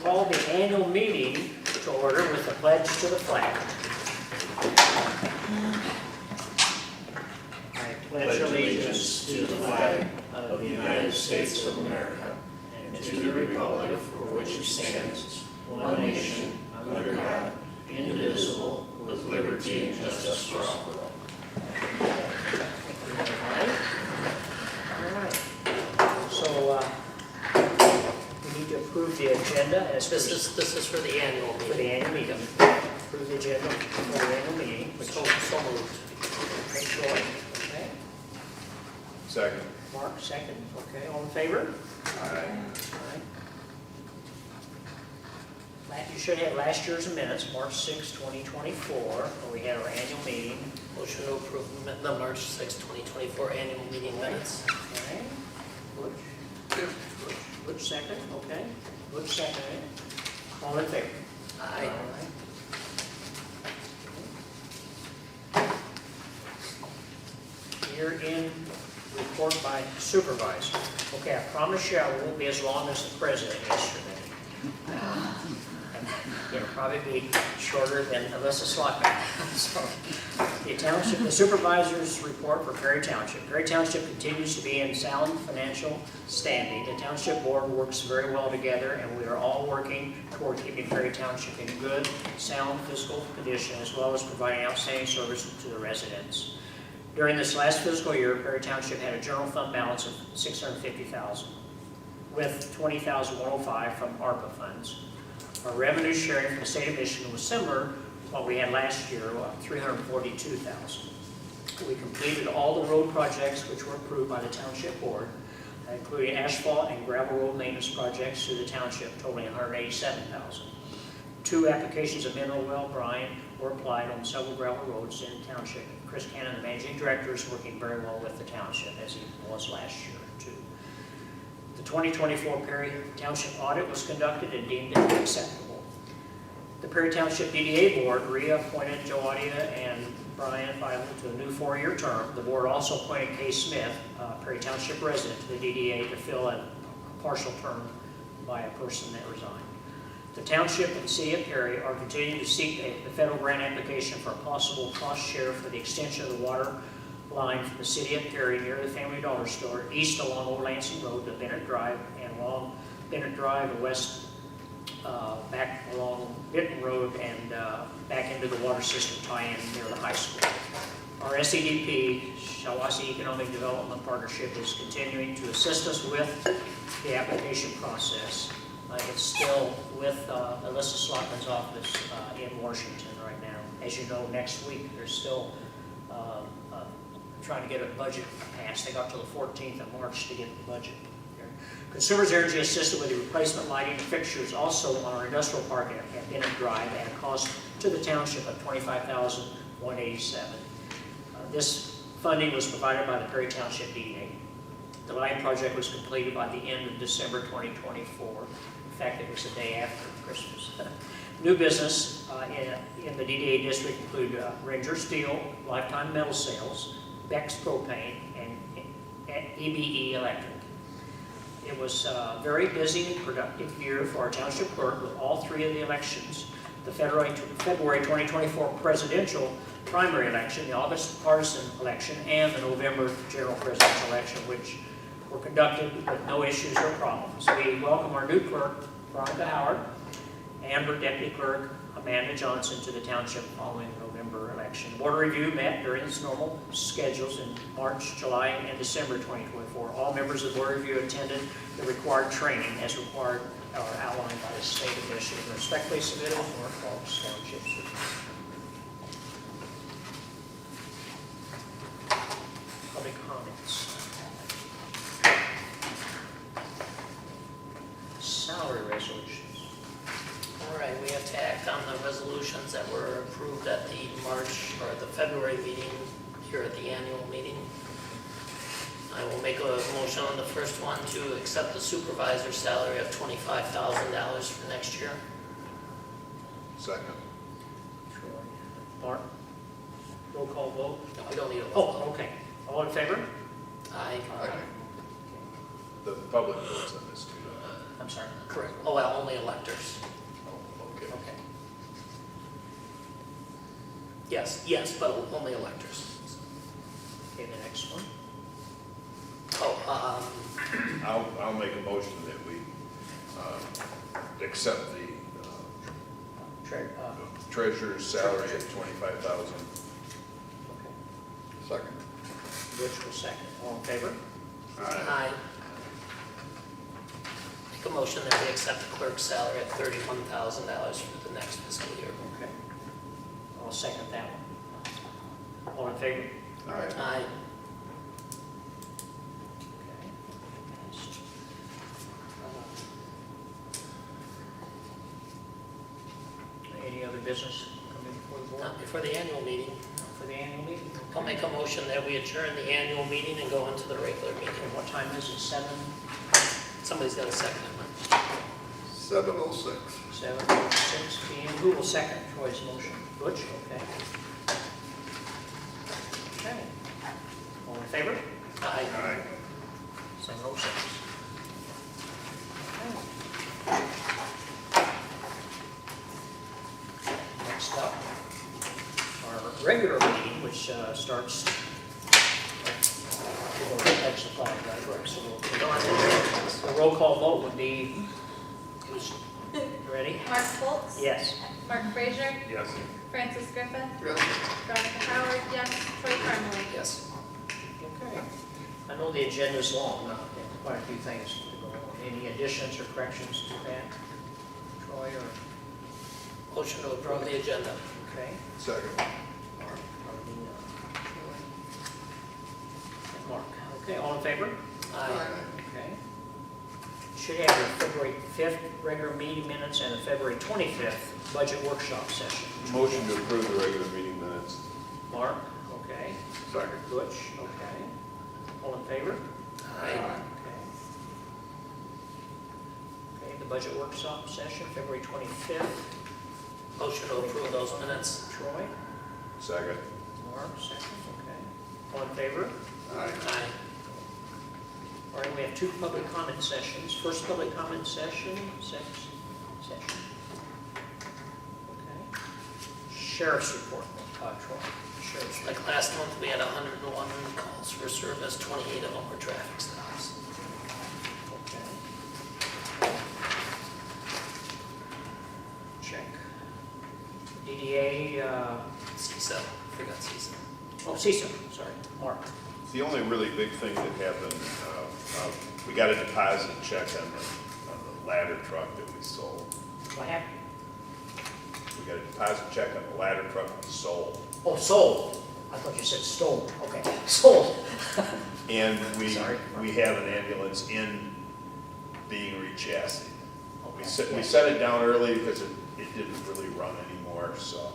call the annual meeting to order with a pledge to the flag. I pledge allegiance to the flag of the United States of America and to the republic for which it stands, one nation, under God, indivisible, with liberty and justice for all. All right. So we need to approve the agenda as This is for the annual for the meeting. annual meeting. Approve the agenda for the annual meeting, which So moved. makes Troy. Okay. Second. Mark, second. Okay, all in favor? Aye. All right. You should have last year's minutes, March 6, 2024, where we had our annual meeting. Motion to approve the March 6, 2024 annual meeting minutes. Okay. Butch second, okay. Butch second. All in favor? Aye. All right. Here in report by supervisor. Okay, I promise you I won't be as long as the president yesterday. It'll probably be shorter than Alyssa Slockman. So, the supervisor's report for Perry Township. Perry Township continues to be in sound financial standing. The Township Board works very well together, and we are all working toward keeping Perry Township in good, sound fiscal condition, as well as providing outstanding service to the residents. During this last fiscal year, Perry Township had a general fund balance of $650,000, with $20,105 from ARPA funds. Our revenue sharing from the state of Michigan was similar to what we had last year, $342,000. We completed all the road projects which were approved by the Township Board, including asphalt and gravel road maintenance projects through the township totaling $187,000. 2 applications of mineral well brine were applied on several gravel roads in the township. Chris Cannon, the managing director, is working very well with the township, as he was last year too. The 2024 Perry Township audit was conducted and deemed it acceptable. The Perry Township DDA Board reappointed Joe Audia and Brian Feil to a new 4-year term. The board also appointed Kay Smith, a Perry Township resident, to the DDA to fill a partial term by a person that resigned. The Township and City of Perry are continuing to seek the federal grant application for a possible cost share for the extension of the water line from the City of Perry near the Family Dollar Store east along Old Lansing Road to Bennett Drive, and along Bennett Drive and west back along Benton Road and back into the water system tie-in near the high school. Our SEDP, Shiawassee Economic Development Partnership, is continuing to assist us with the application process. It's still with Alyssa Slockman's office in Washington right now. As you know, next week they're still trying to get a budget passed. They got till the 14th of March to get the budget. Consumers Energy assisted with the replacement lighting and fixtures also on our industrial park at Bennett Drive at a cost to the township of $25,187. This funding was provided by the Perry Township DDA. The lighting project was completed by the end of December 2024. In fact, it was the day after Christmas. New business in the DDA district include Ranger Steel, Lifetime Metal Sales, Beck's Propane, and EBE Electric. It was a very busy and productive year for our township clerk with all 3 of the elections: the February 2024 presidential primary election, the August partisan election, and the November general presidential election, which were conducted with no issues or problems. We welcome our new clerk, Veronica Howard, and her deputy clerk, Amanda Johnson, to the township following the November election. The board review met during its normal schedules in March, July, and December 2024. All members of the board review attended the required training as required or outlined by the state of Michigan. Respectfully submitted, Norfolk Township. Public comments. Salary resolutions. All right, we have to act on the resolutions that were approved at the the February meeting here at the annual meeting. I will make a motion on the first one to accept the supervisor's salary of $25,000 for next year. Second. Mark? Roll call vote? No, we don't need a vote. Oh, okay. All in favor? Aye. Aye. The public votes on this too. I'm sorry. Correct. Oh, well, only electors. Oh, okay. Okay. Yes, but only electors. Okay, the next one. Oh, I'll make a motion that we accept the treasurer's salary at $25,000. Okay. Second. Rich will second. All in favor? aye. Make a motion that we accept the clerk's salary at $31,000 for the next fiscal year. Okay. I'll second that one. All in favor? Aye. Aye. Okay. Passed. Any other business coming before the board Not before the annual meeting. for the annual meeting? I'll make a motion that we adjourn the annual meeting and go into the regular meeting. And what time is it? 7? Somebody's got a second. 7:06. 7:06 p.m. Who will second Troy's motion? Butch? Okay. Okay. All in favor? Aye. Aye. 7:06. Next up, our regular meeting, which starts, we'll go to extra flag, right? So we'll Go on to the roll call vote would be, ready? Mark Foltz? Yes. Mark Frazier? Yes. Francis Griffith? Yes. Veronica Howard, yes. Troy Carmel? Yes. Okay. I know the agenda's long, quite a few things to go on. Any additions or corrections to that, Troy, or, Motion to approve the agenda. okay? Second. Mark, okay, all in favor? Aye. Okay. Should have your February 5th regular meeting minutes and the February 25th budget workshop session. Motion to approve the regular meeting minutes. Mark, okay. Second. Butch, okay. All in favor? Aye. Okay. Okay, the budget workshop session, February 25th. Motion to approve those minutes. Troy, Second. Mark, second, okay. All in favor? Aye. Aye. All right, we have 2 public comment sessions. First public comment session, session. Okay. Sheriff's report, Troy. Sheriff's report. Like last month, we had 101 calls for service, 28 of them were traffic stops. Okay. Check. DDA, CISA, forgot CISA. CISA, sorry, Mark. The only really big thing that happened, we got a deposit check on the ladder truck that we sold. What happened? We got a deposit check on the ladder truck we sold. Oh, sold. I thought you said stolen. Okay, sold. And Sorry. we have an ambulance in being rechassied. We Okay. set it down early because it didn't really run anymore, so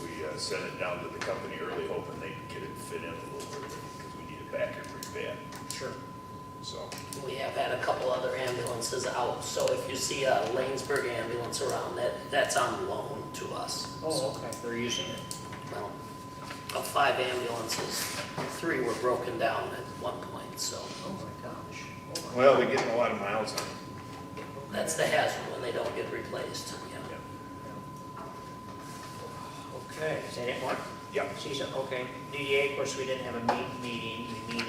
we sent it down to the company early, hoping they'd get it fit in a little early, because we need it back here pretty bad, Sure. so. We have had a couple other ambulances out, so if you see a Lanesburg ambulance around, that's on loan to us. Oh, okay, they're using it. Well, of 5 ambulances, 3 were broken down at one point, so Oh, my gosh. Oh, my Well, we're getting a lot of miles on it. that's the hazard when they don't get replaced. Okay, is that it, Mark? Yeah. CISA, okay. DDA, of course, we didn't have a meeting. We meet in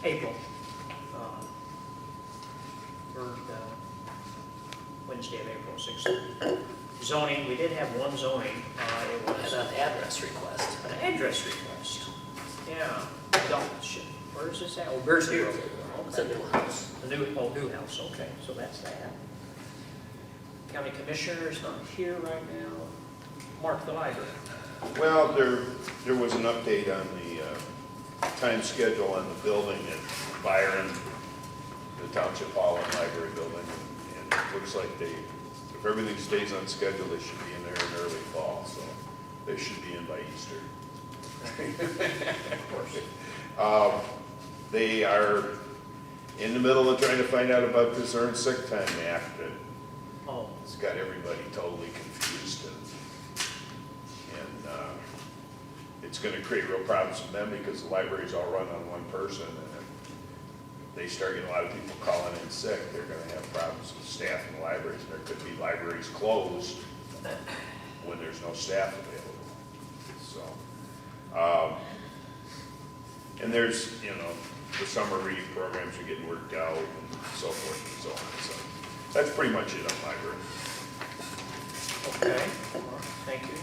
April. Third Wednesday of April, 6th. Zoning, we did have one zoning. It And was an address request. an address request. Yeah. Where is this at? Oh, Bearsview Road. It's a new house. The new house, okay, so that's that. County Commissioner's not here right now. Mark, the library. Well, there was an update on the time schedule on the building in Byron, the Township Hall and Library building, and it looks like if everything stays on schedule, they should be in there in early fall, so they should be in by Easter. Of course. They are in the middle of trying to find out about this Earned Sick Time Act that Oh, it's got everybody totally confused, and it's going to create real problems for them because the libraries all run on one person, and they start getting a lot of people calling in sick, they're gonna have problems with staff in the libraries. There could be libraries closed when there's no staff available, so. And there's, the summer reading programs are getting worked out and so forth and so on, so. That's pretty much it on library. Okay, thank you.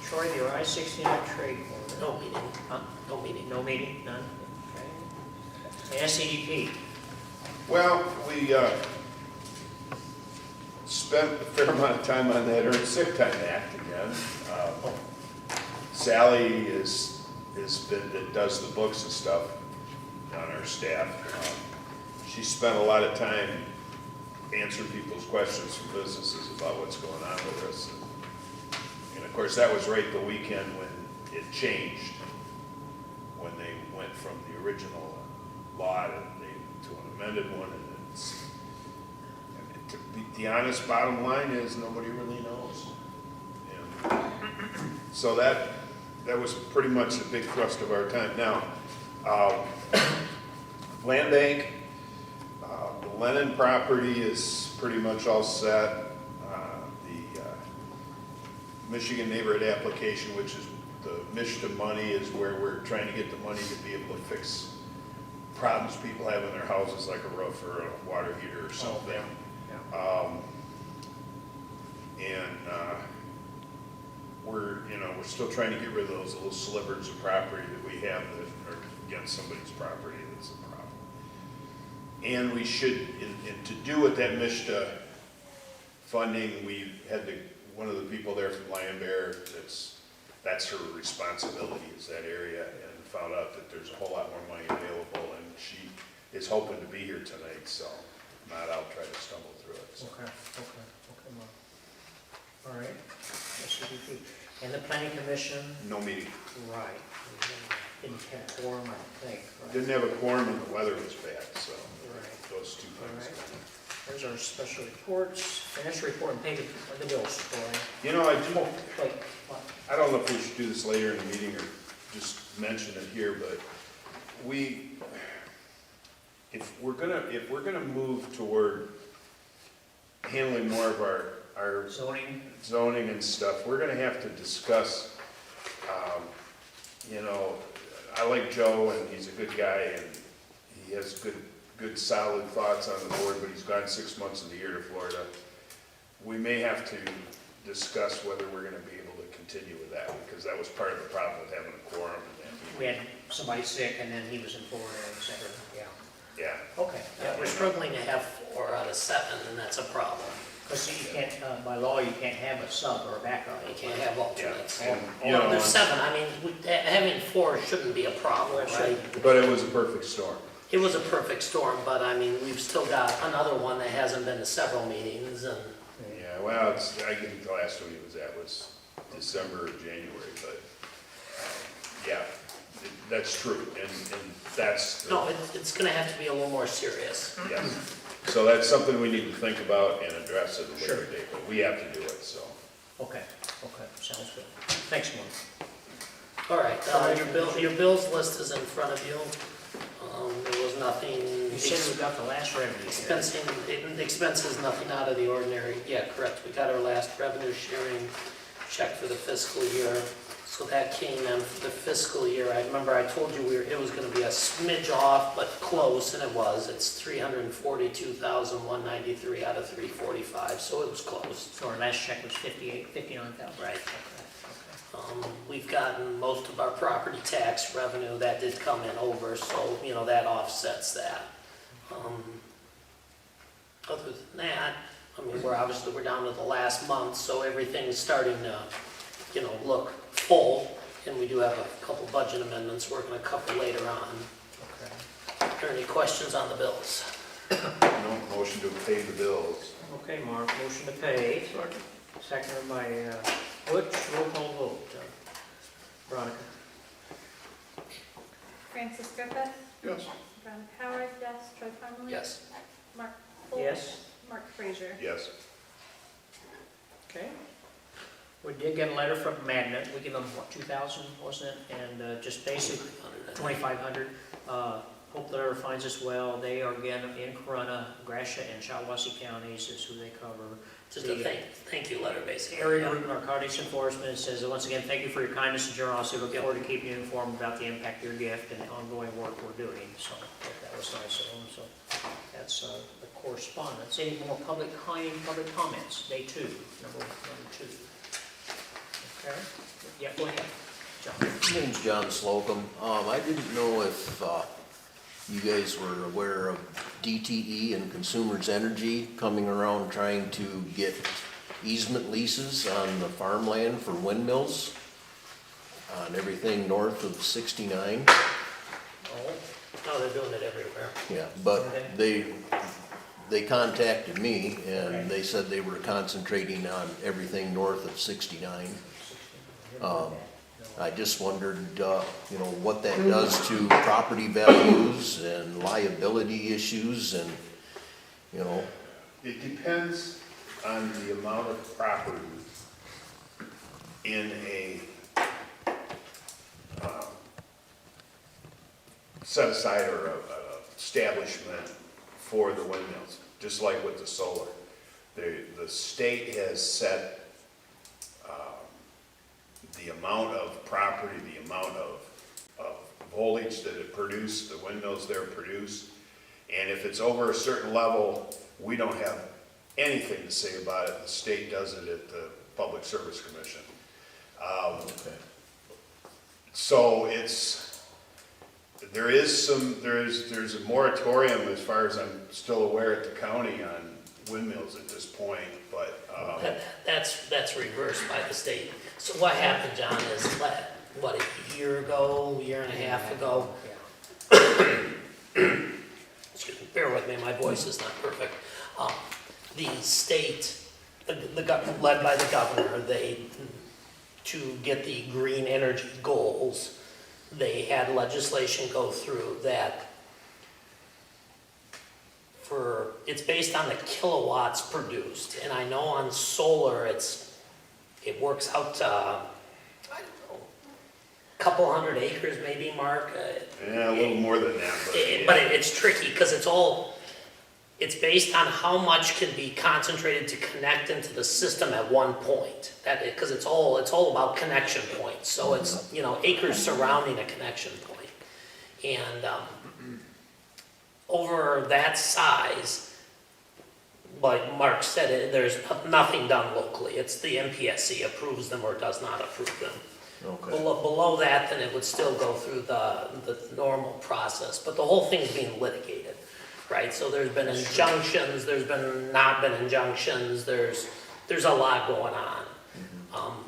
Troy, the I-69 trade corridor. No meeting, Huh? no meeting. No meeting, none? Okay. SCDP, Well, we spent a fair amount of time on that Earned Sick Time Act again. Sally that does the books and stuff on our staff. She spent a lot of time answering people's questions from businesses about what's going on with us. And of course, that was right the weekend when it changed, when they went from the original law to an amended one. And it's, to be the honest bottom line is nobody really knows. And so that was pretty much the big thrust of our time. Now, land bank, the Lennon property is pretty much all set. The Michigan neighborhood application, which is the Michigan money, is where we're trying to get the money to be able to fix problems people have in their houses, like a roof or a water heater or something. We're still trying to get rid of those little slivers of property that we have that are against somebody's property that's a problem. And we should, and to do with that MISTA funding, we had one of the people there from Lion Bear, that's her responsibility, is that area, and found out that there's a whole lot more money available, and she is hoping to be here tonight, so if not, I'll try to stumble through it. So. okay, Mark. All right, SCDP. And the planning commission, No meeting. right. We didn't have a quorum, I don't think, right? Didn't have a quorum and the weather was bad, so Right. those two All things. right. There's our special reports, financial report, and pay the bills, Troy. I Wait, what? I don't know if we should do this later in the meeting or just mention it here, but if we're gonna move toward handling more of our zoning and stuff, we're gonna have to discuss, I like Joe and he's a good guy and he has good solid thoughts on the board, but he's gone 6 months of the year to Florida. We may have to discuss whether we're gonna be able to continue with that, because that was part of the problem with having a quorum and that. We had somebody sick, and then he was in Florida, et cetera, yeah. Yeah, Okay. Yeah, we're struggling to have 4 out of 7, and that's a problem. Because you can't, by law, you can't have a sub or a backup. You can't have alternates. and, Well, there's 7, I mean, having 4 shouldn't be a problem, right? but it was a perfect storm. It was a perfect storm, but I mean, we've still got another one that hasn't been to several meetings, and Yeah, well, I think the last one he was at was December or January, but, yeah, that's true, and that's. no, it's gonna have to be a little more serious. Yes, so that's something we need to think about and address at a Sure. later date, but we have to do it, so. Okay, sounds good. Thanks, Mark. All right, your bills list is in front of you. There was nothing. You said we got the last revenue. Expenses, nothing out of the ordinary. Yeah, correct. We got our last revenue sharing check for the fiscal year. So that came in for the fiscal year. I remember I told you it was gonna be a smidge off, but close, and it was. It's $342,193 out of $345, so it was close. So our last check was 59,000. Right. Okay. We've gotten most of our property tax revenue, that did come in over, so, that offsets that. Other than that, I mean, we're down to the last month, so everything's starting to, look full, and we do have a couple budget amendments we're gonna cover later on. Okay. Are there any questions on the bills? No motion to pay the bills. Okay, Mark, motion to pay. Seconded by Butch, roll call vote. Veronica? Francis Griffith, Yes. Veronica Howard, yes. Troy Parmalee? Yes. Mark Foltz? Yes. Mark Frazier? Yes. Okay. We did get a letter from Magnet. We give them, what, 2,000, wasn't it? And just basic, 2,500. hope the river finds us well. They are again in Corunna, Gratiot, and Shiawassee counties is who they cover. Just a thank you letter, basically. Area Root Narcotics Enforcement says, once again, thank you for your kindness and generosity. Look forward to keeping you informed about the impact of your gift and the ongoing work we're doing. So that was nice of them. So that's the correspondence. Any more public comments? Day 2, number 2. Okay. Yeah, go ahead, John. My name's John Slocum. I didn't know if you guys were aware of DTE and Consumers Energy coming around trying to get easement leases on the farmland for windmills on everything north of 69. Oh, no, they're doing it everywhere. Yeah, but they contacted me and they said they were concentrating on everything north of 69. I just wondered, what that does to property values and liability issues and, It depends on the amount of property in a set aside or a establishment for the windmills, just like with the solar. The state has set the amount of property, the amount of voltage that it produces, the windmills there produce. And if it's over a certain level, we don't have anything to say about it. The state does it at the Public Service Commission. So there's a moratorium, as far as I'm still aware, at the county on windmills at this point, but. That's reversed by the state. So what happened, John, is a year and a half ago? Excuse me, bear with me, my voice is not perfect. The state, led by the governor, to get the green energy goals, they had legislation go through that it's based on the kilowatts produced. And I know on solar, it works out to, I don't know, a couple hundred acres maybe, Mark? Yeah, a little more than that, But it's tricky because it's based on how much can be concentrated to connect into the system at one point. Because it's all about connection points. So it's, acres surrounding a connection point. And over that size, like Mark said, there's nothing done locally. It's the MPSC approves them or does not approve them. Okay. Below that, then it would still go through the normal process, but the whole thing's being litigated, right? So there's been injunctions, there's not been injunctions, there's a lot going on.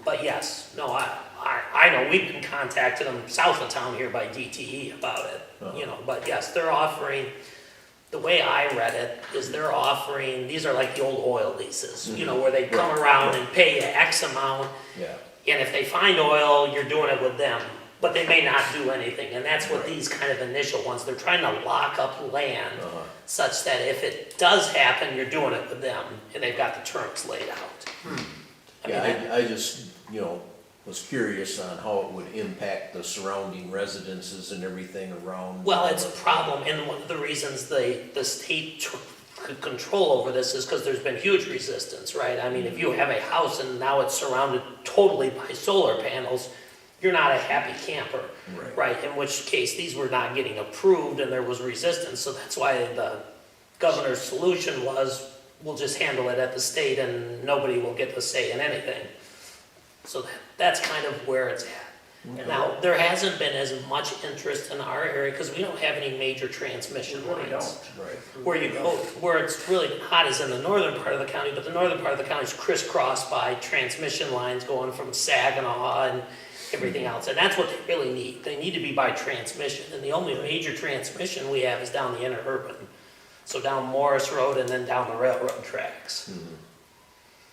But yes, no, I know we've been contacting them south of town here by DTE about it, but yes, they're offering, the way I read it is they're offering, these are like the old oil leases, where they come around and pay you X amount. Yeah. And if they find oil, you're doing it with them, but they may not do anything. And that's what these kind of initial ones, they're trying to lock up land such that if it does happen, you're doing it with them, and they've got the terms laid out. I just, was curious on how it would impact the surrounding residences and everything around. Well, it's a problem, and one of the reasons the state took control over this is because there's been huge resistance, right? I mean, if you have a house and now it's surrounded totally by solar panels, you're not a happy camper, right? In which case, these were not getting approved and there was resistance, so that's why the governor's solution was, we'll just handle it at the state and nobody will get to say in anything. So that's kind of where it's at. Now, there hasn't been as much interest in our area because we don't have any major transmission lines. Where it's really hot is in the northern part of the county, but the northern part of the county is crisscrossed by transmission lines going from Saginaw and everything else. And that's what they really need. They need to be by transmission. And the only major transmission we have is down the interurban. So down Morris Road and then down the railroad tracks.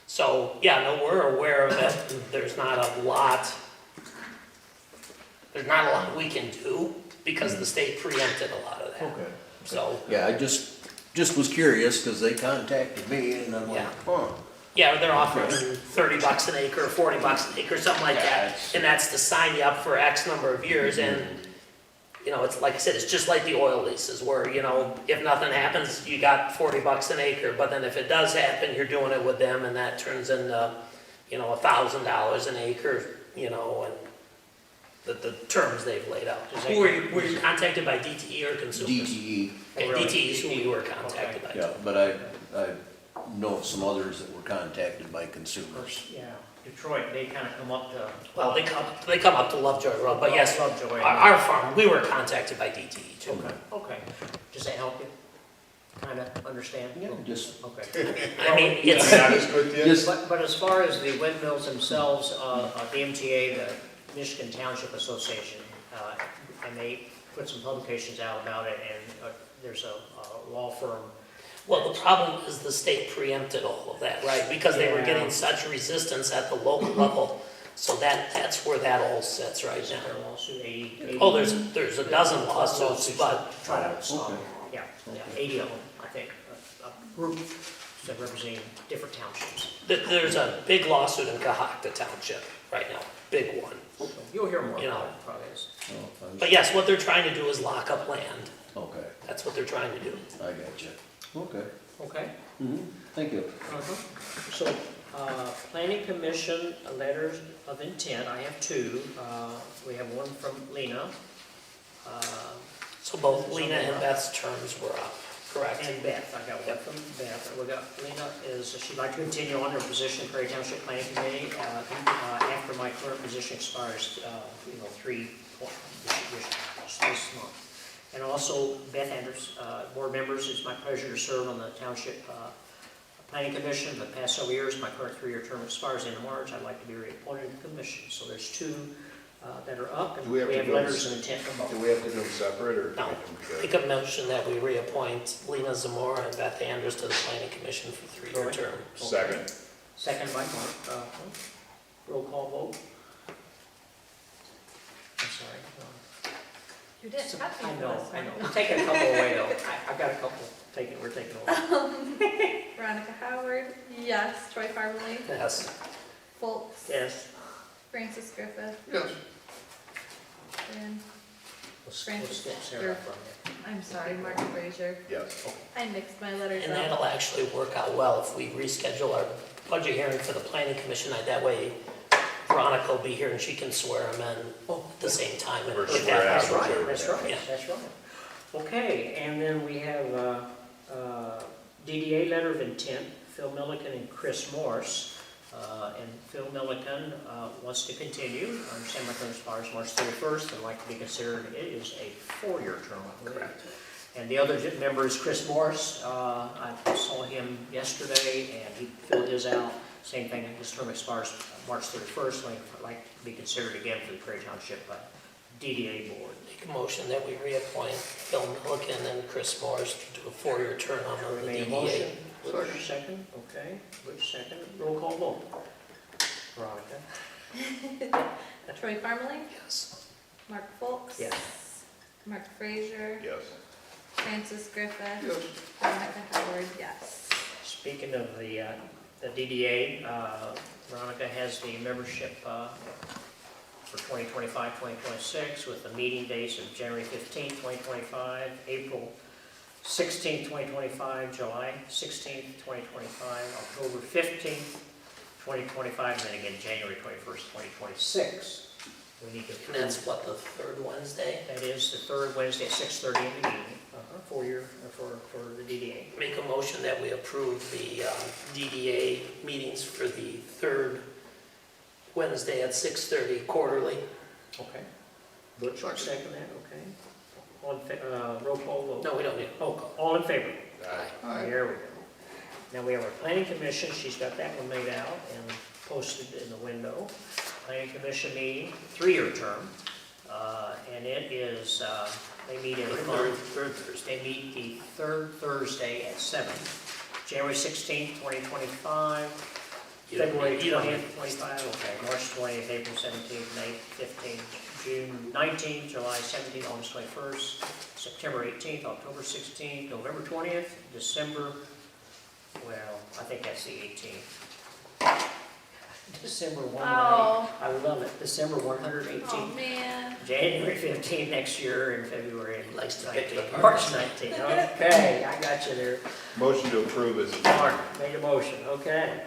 So, we're aware of it. There's not a lot we can do because the state preempted a lot of that. Okay. So. Yeah, I just was curious because they contacted me and I'm like, Yeah, they're offering $30 an acre, $40 an acre, something like that. And that's to sign you up for X number of years. And it's like I said, it's just like the oil leases where, if nothing happens, you got $40 an acre, but then if it does happen, you're doing it with them and that turns into, $1,000 an acre, and the terms they've laid out. Were you contacted by DTE or consumers? DTE, Okay, Really? DTE is who we were contacted by. yeah, but I know some others that were contacted by consumers. Yeah, Detroit, they kind of come up to. Well, they come up to Lovejoy Road, but yes, Lovejoy. our farm, we were contacted by DTE too. Okay. Does that help you? Kind of understand? Yeah, just, Okay. I mean, To it's, be honest with you, just, But as far as the windmills themselves, the MTA, the Michigan Township Association, and they put some publications out about it, and there's a law firm. well, the problem is the state preempted all of that, right? Because they were Yeah. getting such resistance at the local level, so that's where that all sits right Is now. there a lawsuit, 80? Oh, there's a dozen lawsuits, but Try to stop Okay. it. Yeah, 80 of them, I think, a group that represent different townships. there's a big lawsuit in Cohocton Township right now, big one. You'll hear more You know. about it, probably is. But yes, what they're trying to do is lock up land. okay, That's what they're trying to do. I got you. Okay. Okay? Thank you. So, Planning Commission letters of intent, I have two. We have one from Lena. So both Lena and Beth's terms were up, correct? And Beth, I got one from Beth. We got, Lena she'd like to continue on her position, Prairie Township Planning Committee, after my current position expires, 3 this month. And also Beth Anders, board members, it's my pleasure to serve on the Township Planning Commission. For the past several years, my current 3-year term expires in March. I'd like to be reappointed to the commission. So there's two that are up, and Do we have to have do letters this- of intent from do both. we have to do them separate, or? do No. we do them Make together? a motion that we reappoint Lena Zamora and Beth Anders to the planning commission for 3-year Right. term. Second. Second by Mark. Roll call vote. I'm sorry. You did cut me I for know, this I one. know. We're taking a couple away though. I've got a couple we're taking away. Veronica Howard, yes. Troy Farley, Yes. Foltz, Yes. Francis Griffith, Yes. and Let's Francis get Sarah from you. I'm sorry, Mark Frazier. Yes. I mixed my letters And up. that'll actually work out well if we reschedule our budget hearing for the planning commission. That way Veronica will be here and she can swear them in at the same time. and Or if swear that- That's after. right, that's right, Yeah. that's right. Okay, and then we have DDA letter of intent, Phil Milliken and Chris Morse. And Phil Milliken wants to continue. I understand my term expires March 31st, and like to be considered, it is a 4-year term, I believe. Correct. And the other member is Chris Morse. I saw him yesterday, and he filled his out. Same thing, his term expires March 31st, and I'd like to be considered again for the Prairie Township DDA board. Make a motion that we reappoint Phil Milliken and Chris Morris to a 4-year term on the We made a DDA. motion. Butch, second, okay. Butch, second. Roll call vote. Veronica? Troy Farley, Yes. Mark Foltz. Yes. Mark Frazier, Yes. Francis Griffith, Yes. Veronica Howard, yes. Speaking of the DDA, Veronica has the membership for 2025, 2026, with the meeting dates of January 15th, 2025, April 16th, 2025, July 16th, 2025, October 15th, 2025, and then again January 21st, 2026. We need to And that's what, the third Wednesday? That is the third Wednesday at 6:30 in the evening, for the DDA. Make a motion that we approve the DDA meetings for the third Wednesday at 6:30 quarterly. Okay. Butch, second that, okay. Roll call vote. No, we don't need a roll call. All in favor? Aye. There we go. Now we have our planning commission, she's got that one made out and posted in the window. Planning commission meeting, 3-year term, and it is, they meet every month. Third Thursday. They meet the third Thursday at 7. January 16th, 2025, February 20th, 25, okay, March 20th, April 17th, May 15th, June 19th, July 17th, August 21st, September 18th, October 16th, November 20th, December, well, I think that's the 18th. December 1, Oh. I love it, December Oh, 118, man. January 15 next year, and February He likes to pick the 19, parts. March 19. Okay, I got you there. Motion to approve is, did Mark made a motion, okay.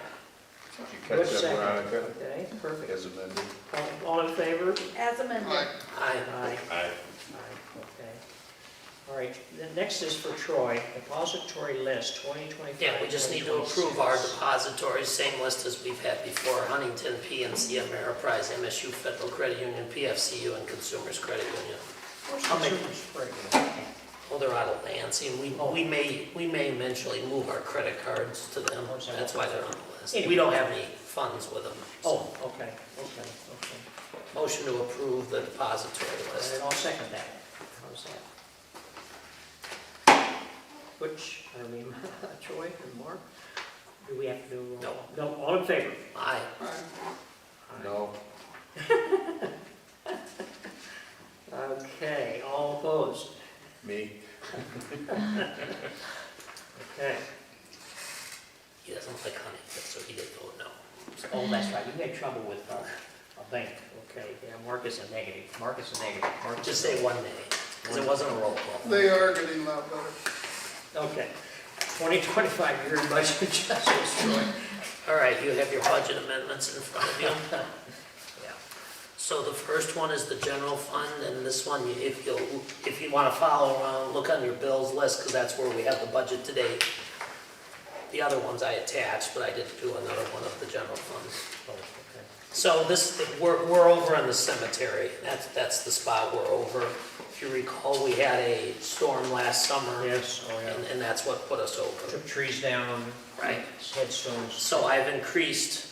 you Good catch that, second. Veronica, Okay, perfect. as amended? All in favor? As amended. Aye. Aye. Aye. Aye, okay. All right, the next is for Troy, depository list, 2025. Yeah, we just need to approve our depositories, same list as we've had before, Huntington, PNC, Ameriprise, MSU, Federal Credit Union, PFCU, and Consumers Credit Union. I'll make them spread. Well, they're out of Lansing, we may eventually move our credit cards to them, that's why they're on the list. We don't have any funds with them. Oh, okay. Motion to approve the depository list. And I'll second that. How's that? Troy and Mark? Do we have to do a roll No. call? No, all in favor? Aye. No. Okay, all opposed? Me? Okay. He doesn't like honey, so he did vote no. Oh, that's right, you had trouble with a bank. Okay, yeah, Mark is a negative. Mark is a negative. Mark is Just a- say one nay, because it wasn't a roll call. They are getting a lot better. Okay. 2025 year budget adjustments, Troy. All right, you have your budget amendments in front of you. Yeah. So the first one is the general fund, and this one, if you want to follow around, look on your bills list, because that's where we have the budget today. The other ones I attached, but I didn't do another one of the general funds. Oh, okay. So this, we're over in the cemetery, that's the spot we're over. If you recall, we had a storm last summer. Yes, oh, yeah. And that's what put us over. Took trees down. Right. Headstones. So I've increased,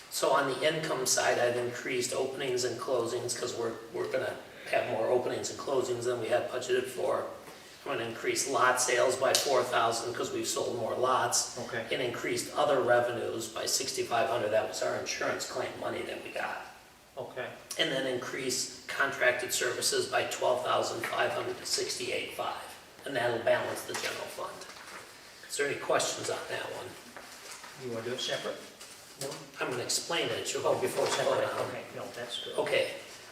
so on the income side, I've increased openings and closings, because we're gonna have more openings and closings than we had budgeted for. I'm gonna increase lot sales by 4,000, because we've sold more lots. Okay. And increased other revenues by 6,500, that was our insurance claim money that we got. Okay. And then increase contracted services by 12,500 to 68,500, and that'll balance the general fund. Is there any questions on that one? You want to do it separate? No? I'm gonna explain it, you'll Oh, go before before separate. vote on. Okay, no, that's good. Okay,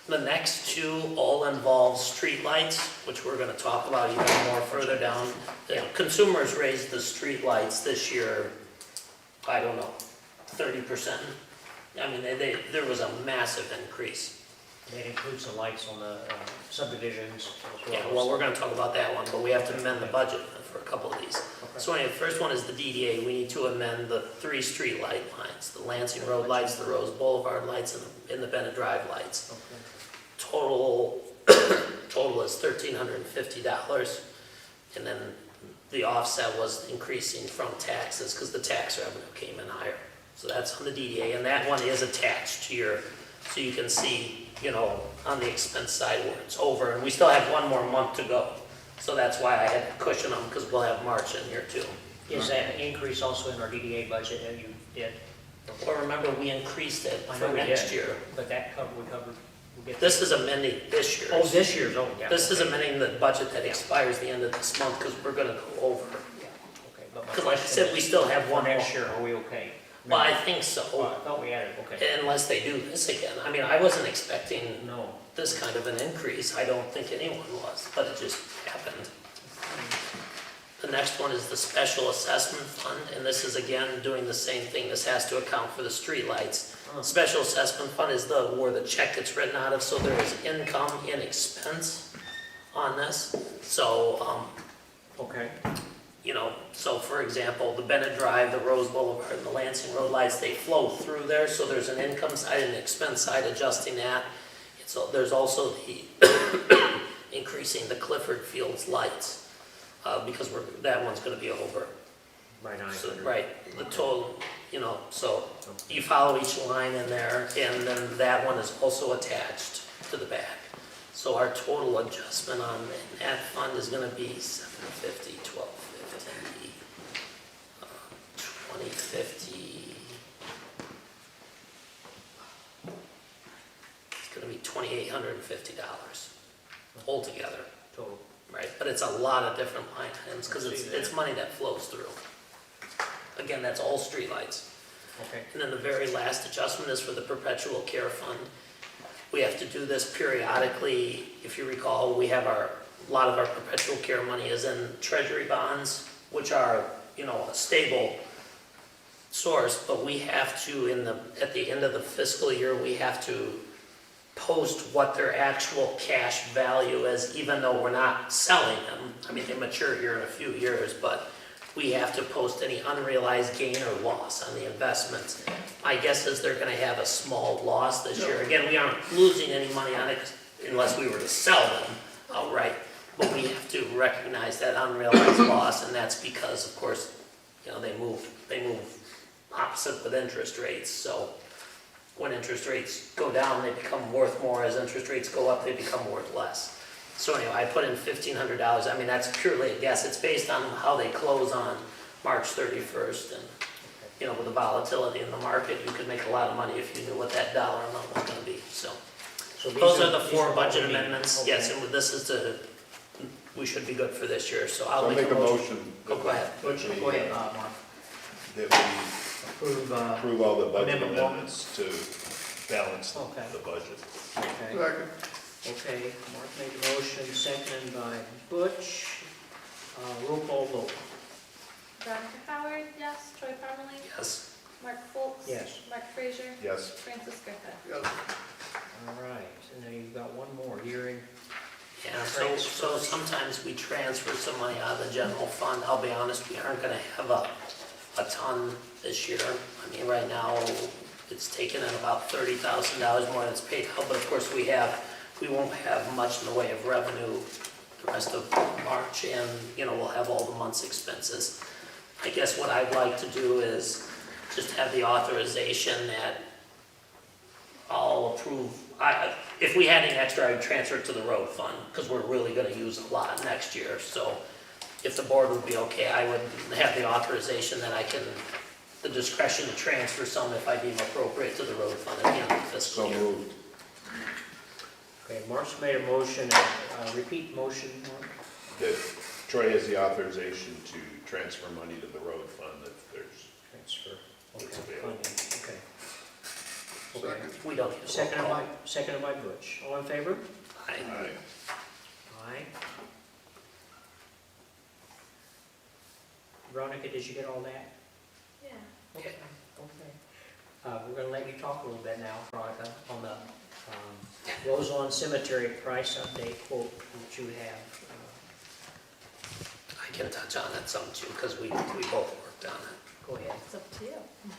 the next two all involve streetlights, which we're gonna talk about even more further down. The Yeah. consumers raised the streetlights this year, I don't know, 30%. I mean, there was a massive increase. That includes the lights on the subdivisions as well. Yeah, well, we're gonna talk about that one, but we have to amend the budget for a couple of these. Okay. So anyway, the first one is the DDA, we need to amend the 3 street light lines, the Lansing Road lights, the Rose Boulevard lights, and the Bennett Drive lights. Okay. Total is $1,350, and then the offset was increasing from taxes, because the tax revenue came in higher. So that's on the DDA, and that one is attached to your, so you can see, on the expense side where it's over, and we still have one more month to go. So that's why I had to cushion them, because we'll have March in here too. Is that an increase also in our DDA budget that you did? Well, remember, we increased it I know for we next did. year. But that we covered, we'll get. This is amending this year. Oh, this year's, oh, yeah. This is okay. amending the budget that expires the end of this month, because we're gonna go over. Yeah, okay, but my Because like I question said, we is, still have for one more. next year, are we okay? Well, I think Oh, so, I thought we added, okay. unless they do this again. I mean, I wasn't expecting No. this kind of an increase. I don't think anyone was, but it just happened. The next one is the special assessment fund, and this is again doing the same thing. This has to account for the streetlights. Oh. Special assessment fund is where the check gets written out of, so there is income and expense on this. So, Okay. so for example, the Bennett Drive, the Rose Boulevard, and the Lansing Road lights, they flow through there, so there's an income side and an expense side adjusting that. There's also the increasing the Clifford Fields lights, because that one's gonna be over. By 900. Right, the total, so you follow each line in there, and then that one is also attached to the back. So our total adjustment on that fund is gonna be $750, $1,250, $2050. It's gonna be $2,850 altogether, Total. right? But it's a lot of different line items, because I see it's money that flows through. Again, that's all streetlights. Okay. And then the very last adjustment is for the perpetual care fund. We have to do this periodically. If you recall, we have a lot of our perpetual care money is in treasury bonds, which are, a stable source, but we have to, at the end of the fiscal year, we have to post what their actual cash value is, even though we're not selling them. I mean, they mature here in a few years, but we have to post any unrealized gain or loss on the investments. My guess is they're gonna have a small loss this year. Again, we aren't losing any money on it unless we were to sell them outright. But we have to recognize that unrealized loss, and that's because, of course, they move opposite with interest rates. So when interest rates go down, they become worth more. As interest rates go up, they become worth less. So anyway, I put in $1,500. I mean, that's purely a guess. It's based on how they close on March 31st. And, with the volatility in the market, you could make a lot of money if you knew what that dollar amount was gonna be, so. So Those are the these 4 what budget we need. amendments, Okay. yes, and this is we should be good for this year, so I'll I'll make a motion. motion. Go ahead. Butch, go ahead, Mark. That we Approve, approve all the budget Amendment one. amendments to balance Okay. the budget. okay. Okay, Mark made the motion, seconded by Butch. Roll call vote. Veronica Howard, yes. Troy Parmalee, Yes. Mark Foltz. Yes. Mark Frazier, Yes. Francis Griffith. All right, and then you've got one more, hearing. Yeah, so sometimes we transfer some money out of the general fund. I'll be honest, we aren't gonna have a ton this year. I mean, right now, it's taken in about $30,000 more than it's paid out, but of course we won't have much in the way of revenue the rest of March, and, we'll have all the month's expenses. I guess what I'd like to do is just have the authorization that I'll approve. If we had any extra, I'd transfer it to the road fund, because we're really gonna use a lot next year. So if the board would be okay, I would have the authorization that the discretion to transfer some if I deem appropriate to the road fund at the end of the fiscal So year. moved. Okay, Mark's made a motion, repeat motion, Mark. That Troy has the authorization to transfer money to the road fund if there's, Transfer. It's Okay, available. funding, okay. Okay, We don't need a roll call. seconded by Butch. All in favor? Aye. Aye. Aye. Veronica, did you get all that? Yeah. Okay. Okay. We're gonna let you talk a little bit now, Veronica, on the Roselawn Cemetery price update quote that you have. I can touch on it some too, because we both worked on it. Go ahead, It's up to you.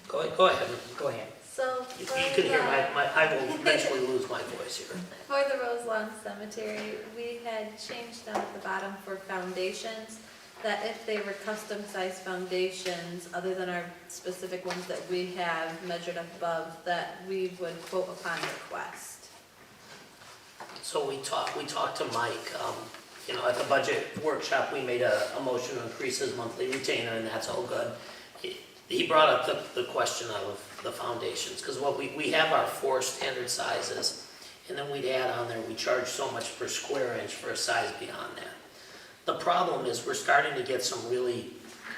Go ahead. go ahead. So You for can hear the- I will eventually lose my voice here. For the Roselawn Cemetery, we had changed down at the bottom for foundations, that if they were custom-sized foundations, other than our specific ones that we have measured up above, that we would quote upon request. So we talked to Mike, at the budget workshop, we made a motion to increase his monthly retainer, and that's all good. He brought up the question of the foundations, because we have our 4 standard sizes, and then we'd add on there, we charge so much per square inch for a size beyond that. The problem is we're starting to get some really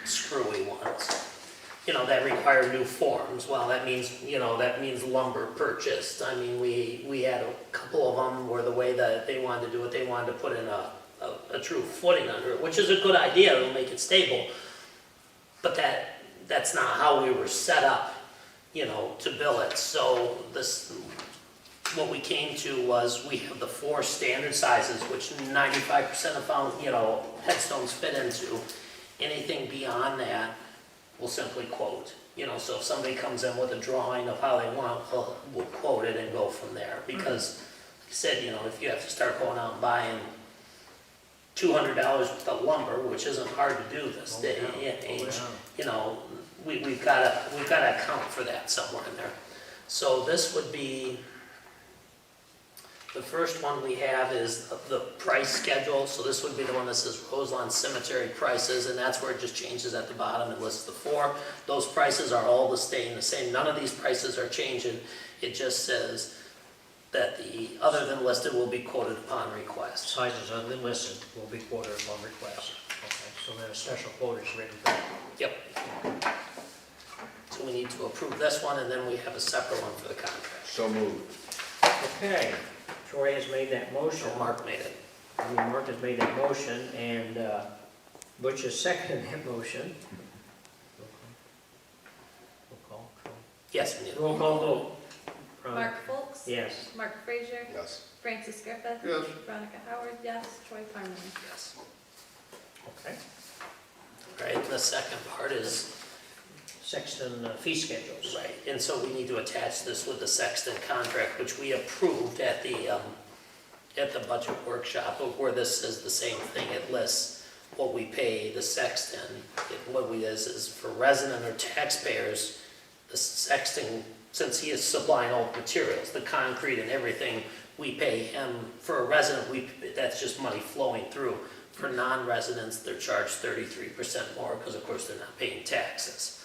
screwy ones, that require new forms. Well, that means lumber purchased. I mean, we had a couple of them where the way that they wanted to do it, they wanted to put in a true footing under it, which is a good idea, it'll make it stable. But that's not how we were set up, to bill it. So what we came to was, we have the 4 standard sizes, which 95% of headstones fit into. Anything beyond that, we'll simply quote. So if somebody comes in with a drawing of how they want, we'll quote it and go from there. Because, like I said, if you have to start going out and buying $200 worth of lumber, which isn't hard to do this day and age, we've got to account for that somewhere in there. So this would be, the first one we have is the price schedule. So this would be the one that says Roselawn Cemetery prices, and that's where it just changes at the bottom. It lists the 4. Those prices are all staying the same. None of these prices are changing. It just says that the other than listed will be quoted upon request. Sizes other than listed will be quoted upon request. Okay, so then a special quote is written for that. Yep. So we need to approve this one, and then we have a separate one for the contract. So moved. Okay, Troy has made that motion. So Mark made it. Mark has made that motion, and Butch has seconded that motion. Roll call. Yes, we need. Roll call vote. Mark Folks? Yes. Mark Frazier? Yes. Francis Griffith? Yes. Veronica Howard, yes. Troy Farmland. Yes. Okay. All right, the second part is, Sexton fee schedules. right, and so we need to attach this with the Sexton contract, which we approved at the budget workshop, where this says the same thing. It lists what we pay the Sexton. What we is for resident or taxpayers, the Sexton, since he is supplying all the materials, the concrete and everything, we pay him. For a resident, that's just money flowing through. For non-residents, they're charged 33% more, because of course they're not paying taxes.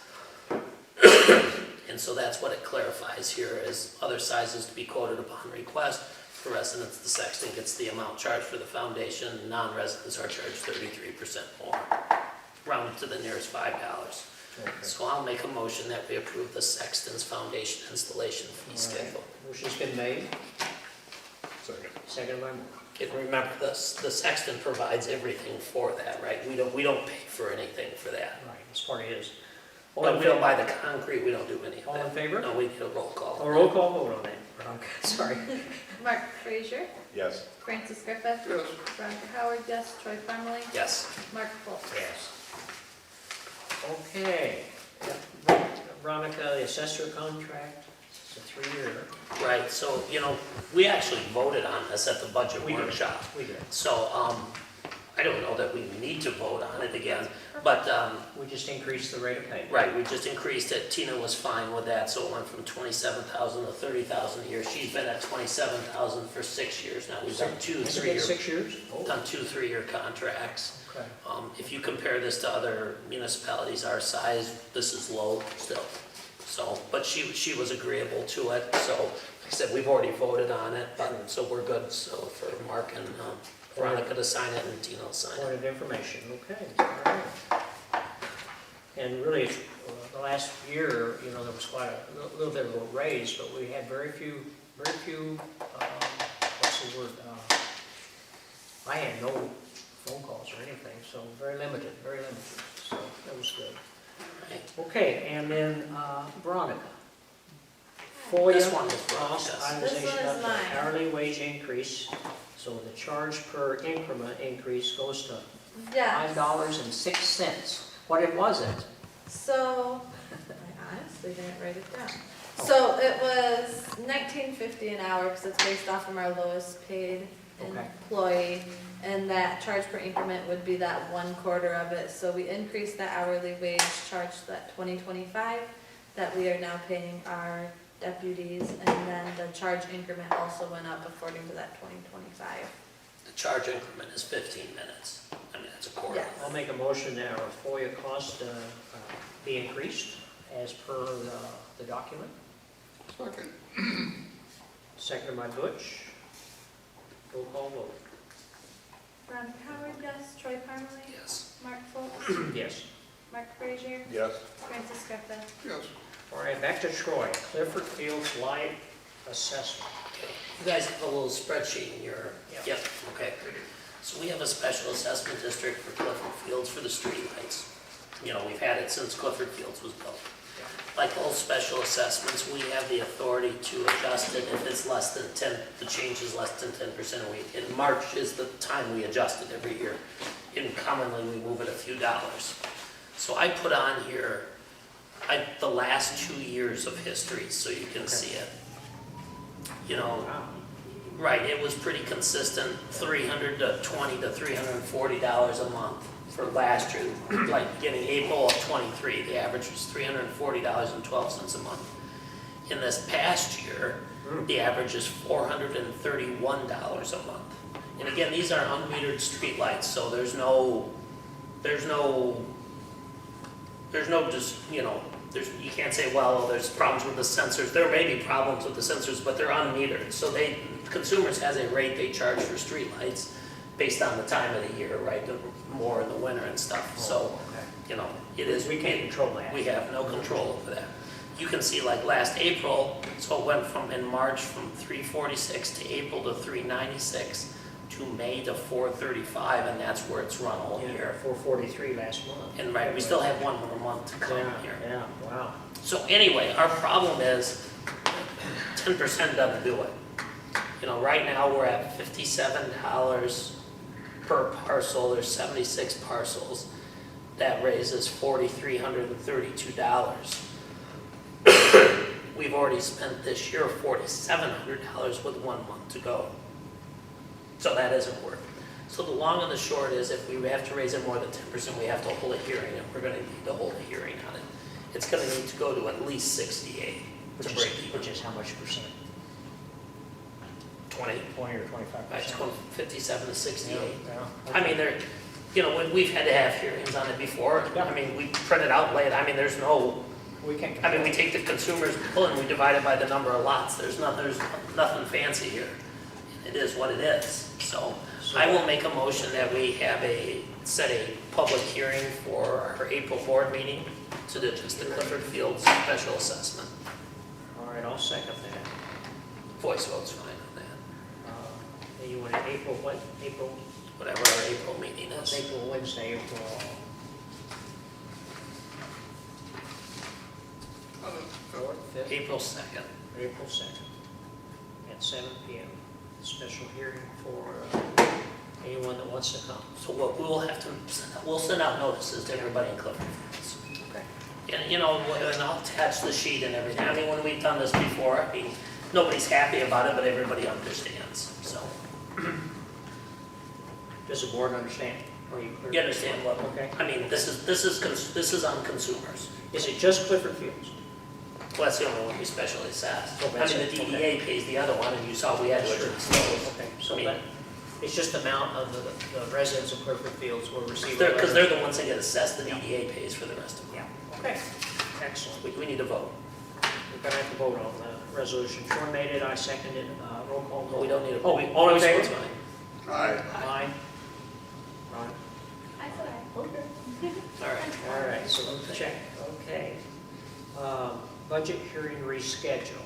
And so that's what it clarifies here, is other sizes to be quoted upon request. For residents, the Sexton gets the amount charged for the foundation. Non-residents are charged 33% more, rounded to the nearest $5. Okay. So I'll make a motion that we approve the Sexton's foundation installation fee All right. schedule. Motion's been made, Second. seconded by Mark. And remember, the Sexton provides everything for that, right? We don't pay for anything for that. Right, it's part of his. All But in we don't favor? buy the concrete, we don't do any of All that. in favor? No, we need a roll call. A roll call vote on that. Veronica, sorry. Mark Frazier? Yes. Francis Griffith? Yes. Veronica Howard, yes. Troy Farmland. Yes. Mark Folks? Yes. Okay. Veronica, the assessor contract, it's a 3-year. Right, so, we actually voted on this at the budget We did. workshop. We did. So, I don't know that we need to vote on it again, but, We just increased the rate of pay. right, we just increased it. Tina was fine with that, so it went from 27,000 to 30,000 a year. She's been at 27,000 for 6 years now. We've done two Has it been 3-year, 6 years? Oh, done 2 3-year contracts. okay. If you compare this to other municipalities our size, this is low still. So, but she was agreeable to it, so, like I said, we've already voted on it, but, so we're good. So for Mark and Veronica to sign it, and Tina will sign Point it. of information, okay, all right. And really, it's, the last year, there was quite a little bit of a raise, but we had very few, what's the word? I had no phone calls or anything, so very limited, so that was good. Right. Okay, and then Veronica. This FOIA one is cost Veronica's. This one itemization is of the mine. hourly wage increase, so the charge per increment increase goes to Yes. $5.06. What was it? So, I honestly didn't write it down. So it was $19.50 an hour, because it's based off from our lowest paid Okay. employee. And that charge per increment would be that 1/4 of it. So we increased the hourly wage charge to that 2025 that we are now paying our deputies. And then the charge increment also went up according to that 2025. The charge increment is 15 minutes. I mean, that's a quarter. Yes. I'll make a motion that our FOIA cost be increased as per the document. Second. Seconded by Butch. Roll call vote. Veronica Howard, yes. Troy Parmalee? Yes. Mark Folks? Yes. Mark Frazier? Yes. Francis Griffith? Yes. All right, back to Troy. Clifford Fields live assessment. Okay. You guys have a little spreadsheet in your, Yeah. yep, okay. So we have a special assessment district for Clifford Fields for the streetlights. We've had it since Clifford Fields was built. Like all special assessments, we have the authority to adjust it if it's less than 10, the change is less than 10% a week. In March is the time we adjust it every year. And commonly, we move it a few dollars. So I put on here, the last 2 years of history, so you can see it. Wow. Right, it was pretty consistent, $320 to $340 a month for last year. Like beginning April of '23, the average was $340.12 a month. In this past year, the average is $431 a month. And again, these are unmetered streetlights, so there's no just, you can't say, well, there's problems with the sensors. There may be problems with the sensors, but they're unmetered. So consumers has a rate they charge for streetlights based on the time of the year, right? More in the winter and stuff. So, Okay. it is. We can't control that. We have no control over that. you can see like last April, so it went from, in March, from 346 to April to 396, to May to 435, and that's where it's run all year. 443 last month. And right, we still have one more month to come Yeah, here. yeah, wow. So anyway, our problem is 10% doesn't do it. You know, right now, we're at $57 per parcel, there's 76 parcels. That raises $4,332. We've already spent this year $4,700 with 1 month to go. So that isn't worth it. So the long and the short is, if we have to raise it more than 10%, we have to hold a hearing, and we're gonna need to hold a hearing on it. It's gonna need to go to at least 68 to break even. Which is how much percent? 20, 20 or 25%? it's going from 57 to 68. Yeah. I mean, you know, we've had to have hearings on it before. Yeah. I mean, we print it out late. I mean, there's no, We can't. I mean, we take the consumer's bill and we divide it by the number of lots. There's nothing fancy here. It is what it is. So I will make a motion that we have set a public hearing for our April board meeting to do just the Clifford Fields special assessment. All right, I'll second that. Voice vote's fine on that, You want it April, what? April, whatever our April meeting is. April Wednesday, April 4th, 5th, April 2nd. April 2nd, at 7 PM. Special hearing for anyone that wants to come. So what we'll have to, we'll send out notices to everybody in Clifford Fields. Okay. And, you know, and I'll attach the sheet and everything. I mean, when we've done this before, I mean, nobody's happy about it, but everybody understands, so. Does the board understand? Are you clear? You understand what, Okay. I mean, this is on consumers. Is it just Clifford Fields? Well, that's the only one we specially assessed. Oh, I that's mean, it, the okay. DDA pays the other one, and you saw we had to adjust those. Okay, so I mean, that, it's just the amount of the residents of Clifford Fields will receive. Because they're the ones that get assessed, the DDA pays for the rest of them. Yeah, okay, excellent. We need to vote. We're gonna have to vote on the resolution. Troy made it, I seconded, roll call. vote. We don't need a Oh, vote. all in Voice favor? vote's fine. Aye. Aye. Ron? I said Okay. All right. All right, so let's check, okay. Budget hearing reschedule.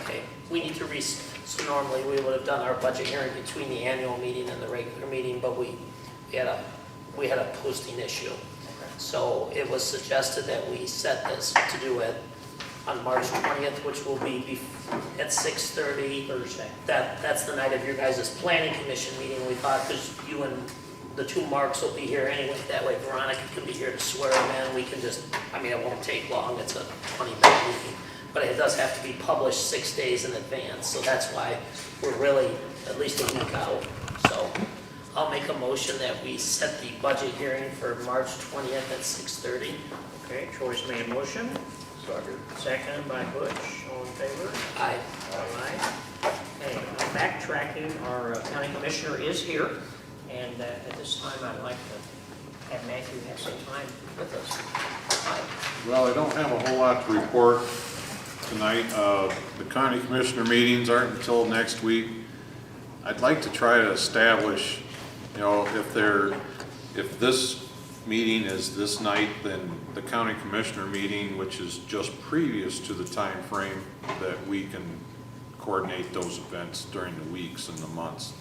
Okay, we need to so normally we would have done our budget hearing between the annual meeting and the regular meeting, but we had a posting issue. So it was suggested that we set this to do it on March 20th, which will be at 6:30. Thursday. That's the night of your guys' planning commission meeting, we thought, because you and the two Marks will be here anyway. That way Veronica can be here to swear them in. We can just, I mean, it won't take long. It's a 20-minute meeting. But it does have to be published 6 days in advance. So that's why we're really at least a week out. So I'll make a motion that we set the budget hearing for March 20th at 6:30. Okay, Troy's made a motion, Second. seconded by Butch, all in favor? Aye. Aye. Okay, backtracking, our county commissioner is here, and at this time, I'd like to have Matthew have some time with us. Well, I don't have a whole lot to report tonight. The county commissioner meetings aren't until next week. I'd like to try to establish, you know, if this meeting is this night, then the county commissioner meeting, which is just previous to the time frame, that we can coordinate those events during the weeks and the months.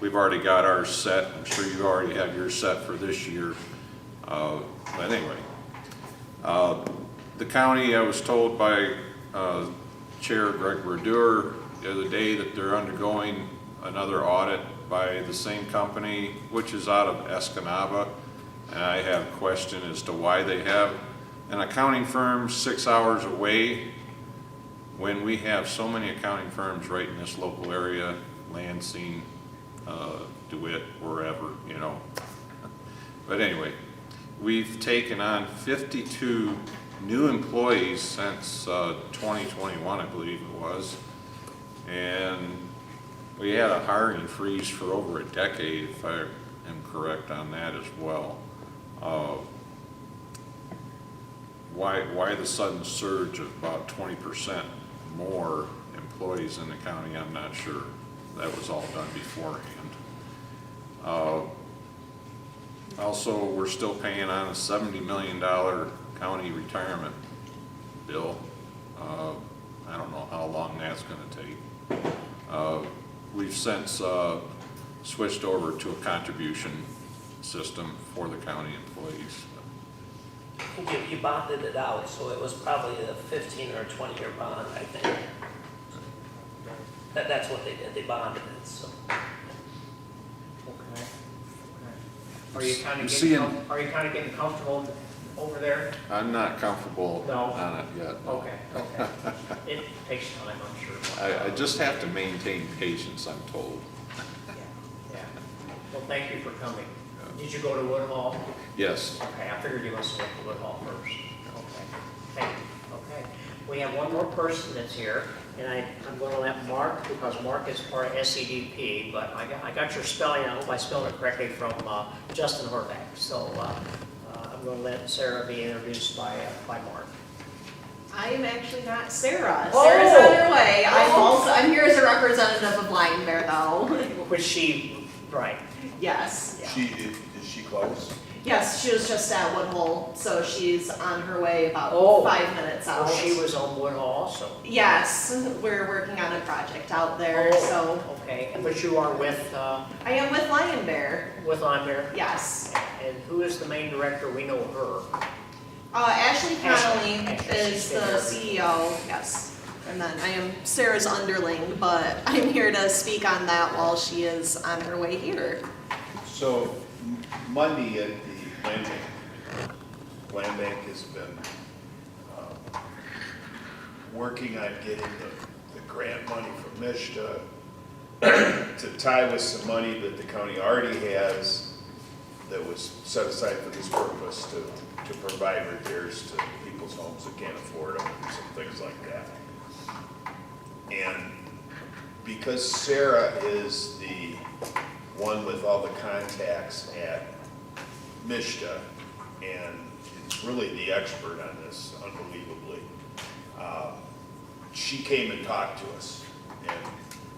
We've already got ours set. I'm sure you already have yours set for this year. But anyway, the county, I was told by Chair Greg Verdur the other day that they're undergoing another audit by the same company, which is out of Escanaba. And I have a question as to why they have an accounting firm 6 hours away when we have so many accounting firms right in this local area, Lansing, DeWitt, wherever, you know. But anyway, we've taken on 52 new employees since 2021, I believe it was. And we had a hiring freeze for over a decade, if I am correct on that as well. Why the sudden surge of about 20% more employees in the county, I'm not sure. That was all done beforehand. Also, we're still paying on a $70 million county retirement bill. I don't know how long that's gonna take. We've since switched over to a contribution system for the county employees. I think you bonded it out, so it was probably a 15 or 20-year bond, I think. That's what they did, they bonded it, so. Okay. Are you kind You of see getting, in- are you kind of getting comfortable over there? I'm not comfortable No. on it yet. no. Okay, okay. It takes time, I'm sure. I just have to maintain patience, I'm told. Yeah. Well, thank you for coming. Did you go to Woodhall? Yes. Okay, I figured you must have went to Woodhall first. Okay, thank you. Okay. We have one more person that's here, and I'm going to let Mark, because Mark is part of SEDP, but I got your spelling, I hope I spelled it correctly, from Justin Horvath. So I'm going to let Sarah be introduced by Mark. I am actually not Sarah. Oh! Sarah's on her way. Oh! I'm here as a representative of Lion Bear though. Which she, right. Yes. Yeah. Is she close? Yes, she was just at Woodhull, so she's on her way about Oh. 5 minutes out. Oh, she was on Woodhall also. Yes, we're working on a project out there, Oh, so okay, but you are with I am with Lion Bear. on there? Yes. And who is the main director? We know her. Ashley Connolly Ashley, is she's been the there CEO, yes. And then I am Sarah's underling, but I'm here to speak on that while she is on her way here. So Monday at the Land Bank has been working on getting the grant money from MISHDA to tie with some money that the county already has that was set aside for this purpose to provide repairs to people's homes that can't afford them and some things like that. And because Sarah is the one with all the contacts at MISHDA, and is really the expert on this, unbelievably. She came and talked to us, and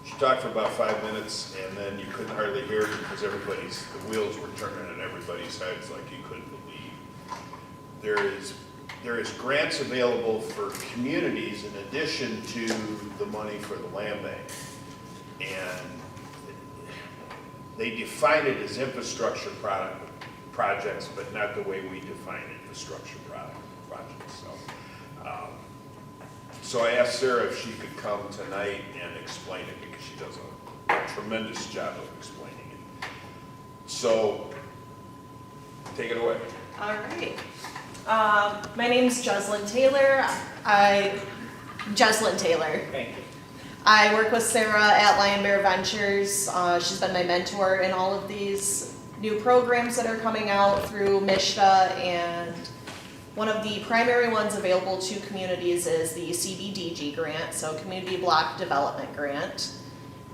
she talked for about 5 minutes, and then you couldn't hardly hear her because the wheels were turning in everybody's heads like you couldn't believe. There is grants available for communities in addition to the money for the land bank, and they define it as infrastructure projects, but not the way we define infrastructure projects. So I asked Sarah if she could come tonight and explain it, because she does a tremendous job of explaining it. So, take it away. All right. My name's Jeslyn Taylor. Jeslyn Taylor. Thank you. I work with Sarah at Lion Bear Ventures. She's been my mentor in all of these new programs that are coming out through MISHDA, and one of the primary ones available to communities is the CBDG grant, so Community Block Development Grant.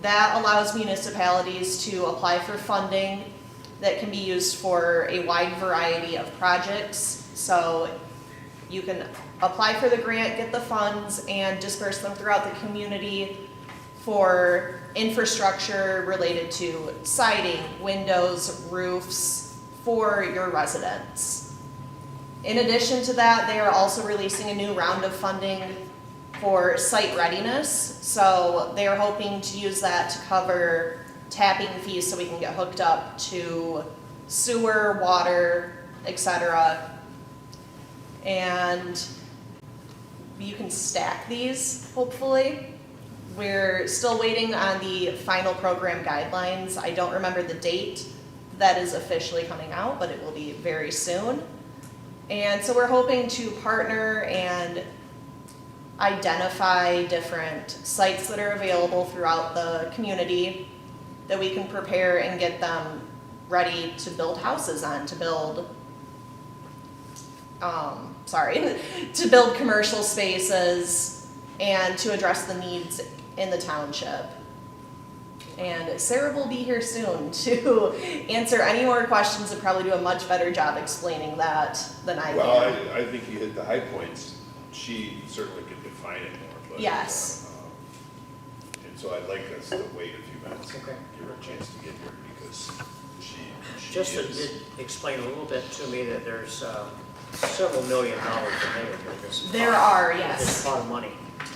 That allows municipalities to apply for funding that can be used for a wide variety of projects. So you can apply for the grant, get the funds, and disperse them throughout the community for infrastructure related to siding, windows, roofs for your residents. In addition to that, they are also releasing a new round of funding for site readiness. So they are hoping to use that to cover tapping fees so we can get hooked up to sewer, water, etc. And you can stack these, hopefully. We're still waiting on the final program guidelines. I don't remember the date that is officially coming out, but it will be very soon. And so we're hoping to partner and identify different sites that are available throughout the community that we can prepare and get them ready to build houses on, to build to build commercial spaces and to address the needs in the township. And Sarah will be here soon to answer any more questions and probably do a much better job explaining that than I can. Well, I think you hit the high points. She certainly could define it more, but. Yes. And so I'd like us to wait a few minutes. Okay. Give her a chance to get here, because she Justin is. did explain a little bit to me that there's several $1 million in negative this. There are, This yes. pot of money.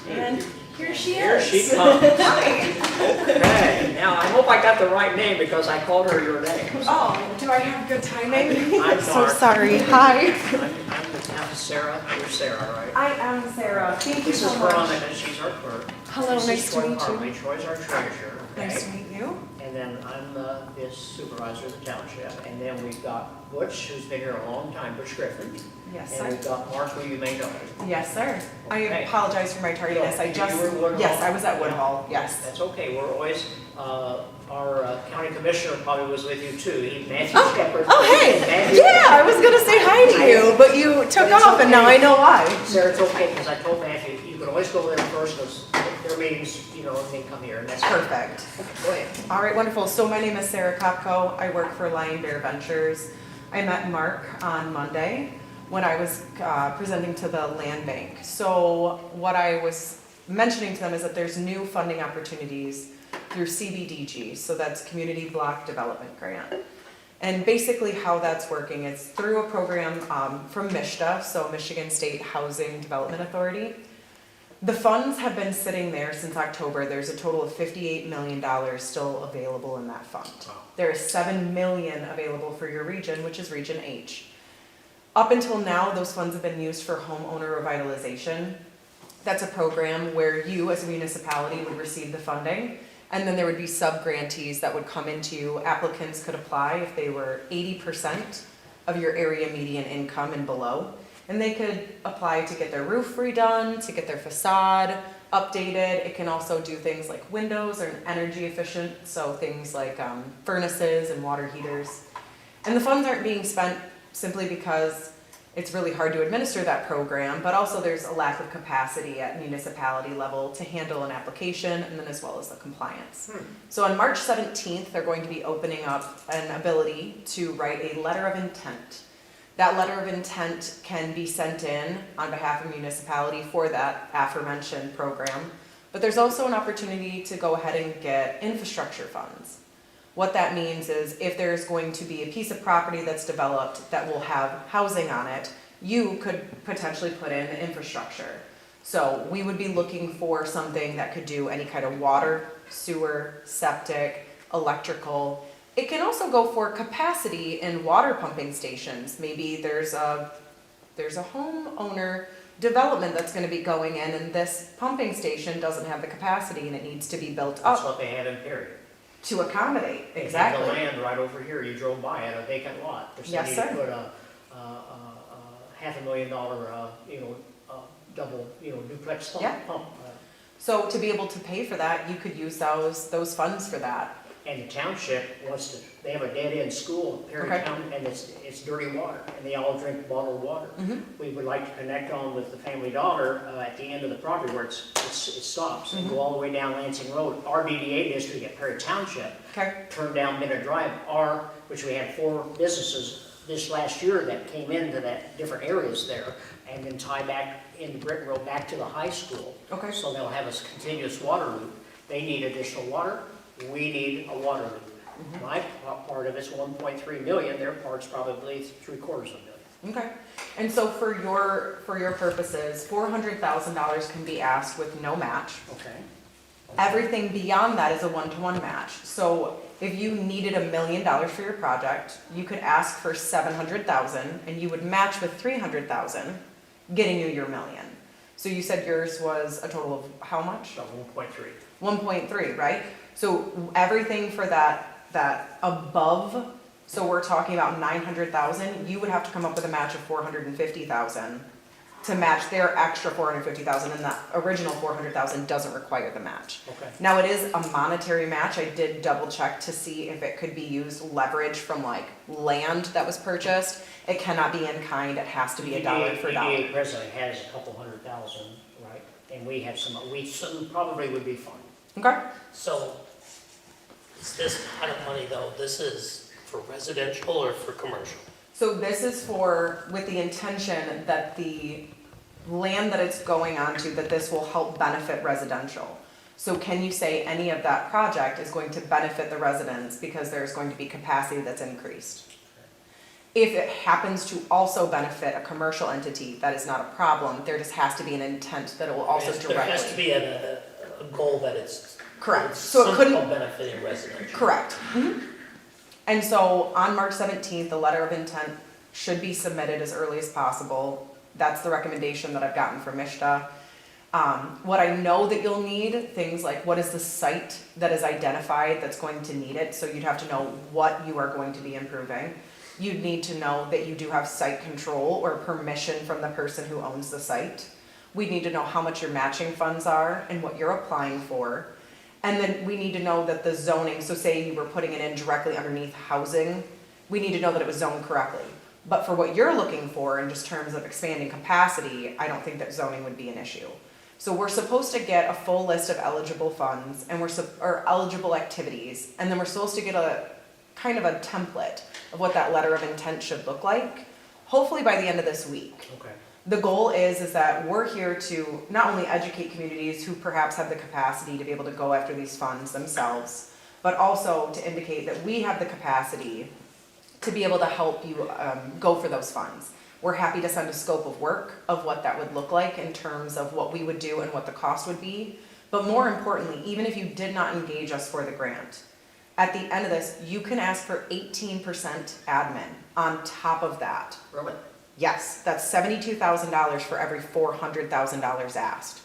And here she Here is. she comes. Okay, now I hope I got the right name because I called her your name. Oh, do I have good timing? I'm So Mark. sorry. Hi. I'm the town Sarah. You're Sarah, right? I am Sarah. Thank you This is so much. Veronica. She's our clerk. Hello, This is nice to Troy meet you. Parley. Troy's our treasurer. Nice okay? to meet you. And then I'm the supervisor of the township. And then we've got Butch, who's been here a long time, Butch Griffin. Yes, And sir. we've got Mark, who you may know. Yes, sir. I Okay. apologize for my tardiness. I You just, were at Woodhall? yes, I was at Woodhall. Yes. That's okay. We're always, our county commissioner probably was with you too. Matthew Shepard. Oh, hey. Matthew- Yeah, I was gonna say hi to you, but you took It's off and now okay. I know why. Sarah, it's okay, because I told Matthew, you can always go there first, because their meetings, and they come here, and that's. Perfect. Go ahead. All right, wonderful. So my name is Sarah Kopko. I work for Lion Bear Ventures. I met Mark on Monday when I was presenting to the land bank. So what I was mentioning to them is that there's new funding opportunities through CBDG, so that's Community Block Development Grant. And basically how that's working is through a program from MISTA, so Michigan State Housing Development Authority. The funds have been sitting there since October. There's a total of $58 million still available in that fund. Wow. There is $7 million available for your region, which is Region H. Up until now, those funds have been used for homeowner revitalization. That's a program where you, as a municipality, would receive the funding, and then there would be sub-grantees that would come into you. Applicants could apply if they were 80% of your area median income and below. And they could apply to get their roof redone, to get their facade updated. It can also do things like windows or energy efficient, so things like furnaces and water heaters. And the funds aren't being spent simply because it's really hard to administer that program, but also there's a lack of capacity at municipality level to handle an application and then as well as the compliance. So on March 17th, they're going to be opening up an ability to write a letter of intent. That letter of intent can be sent in on behalf of municipality for that aforementioned program, but there's also an opportunity to go ahead and get infrastructure funds. What that means is if there's going to be a piece of property that's developed that will have housing on it, you could potentially put in infrastructure. So we would be looking for something that could do any kind of water, sewer, septic, electrical. It can also go for capacity in water pumping stations. Maybe there's a homeowner development that's gonna be going in and this pumping station doesn't have the capacity and it needs to be built That's up what they had in Perry. to accommodate, They had exactly. the land right over here, you drove by it, a vacant lot. They're saying Yes, you sir. put a $500,000, double, duplex pump. Yeah. pump, So to be able to pay for that, you could use those funds for that. And the township wants to, they have a dead-end school in Perry Okay. Town, and it's dirty water, and they all drink bottled water. Mhm. We would like to connect on with the Family Dollar at the end of the property where it stops, and go all the way down Lansing Road. Our DDA district at Perry Township Okay, turned down Bennett Drive, which we had 4 businesses this last year that came into that different areas there, and then tie back in Britain Road back to the high school. okay. So they'll have a continuous water loop. They need additional water, we need a water loop. My part of it's 1.3 million, their part's probably 3/4 of a million. Okay, and so for your purposes, $400,000 can be asked with no match. Okay. Everything beyond that is a one-to-one match. So if you needed $1 million for your project, you could ask for $700,000 and you would match with $300,000, getting you your million. So you said yours was a total of how much? So 1.3. 1.3, right? So everything for that above, so we're talking about 900,000, you would have to come up with a match of 450,000 to match their extra 450,000, and that original 400,000 doesn't require the match. Okay. Now it is a monetary match. I did double check to see if it could be used leverage from like land that was purchased. It cannot be in kind. It has to be a dollar for dollar. DDA president has a couple $100,000, right? And we have some probably would be fine. Okay. So, is this pot of money though, this is for residential or for commercial? So this is for, with the intention that the land that it's going onto, that this will help benefit residential. So can you say any of that project is going to benefit the residents because there's going to be capacity that's increased? If it happens to also benefit a commercial entity, that is not a problem. There just has to be an intent that it will also There has to directly. be a goal that it's. Correct. it's So it couldn't- somehow benefiting residential. Correct. And so on March 17th, the letter of intent should be submitted as early as possible. That's the recommendation that I've gotten from Mishta. What I know that you'll need, things like what is the site that is identified that's going to need it, so you'd have to know what you are going to be improving. You'd need to know that you do have site control or permission from the person who owns the site. We need to know how much your matching funds are and what you're applying for. And then we need to know that the zoning, so say you were putting it in directly underneath housing, we need to know that it was zoned correctly. But for what you're looking for in just terms of expanding capacity, I don't think that zoning would be an issue. So we're supposed to get a full list of eligible funds and or eligible activities, and then we're supposed to get a kind of a template of what that letter of intent should look like, hopefully by the end of this week. Okay. The goal is that we're here to not only educate communities who perhaps have the capacity to be able to go after these funds themselves, but also to indicate that we have the capacity to be able to help you go for those funds. We're happy to send a scope of work of what that would look like in terms of what we would do and what the cost would be. But more importantly, even if you did not engage us for the grant, at the end of this, you can ask for 18% admin on top of that. Really? Yes, that's $72,000 for every $400,000 asked.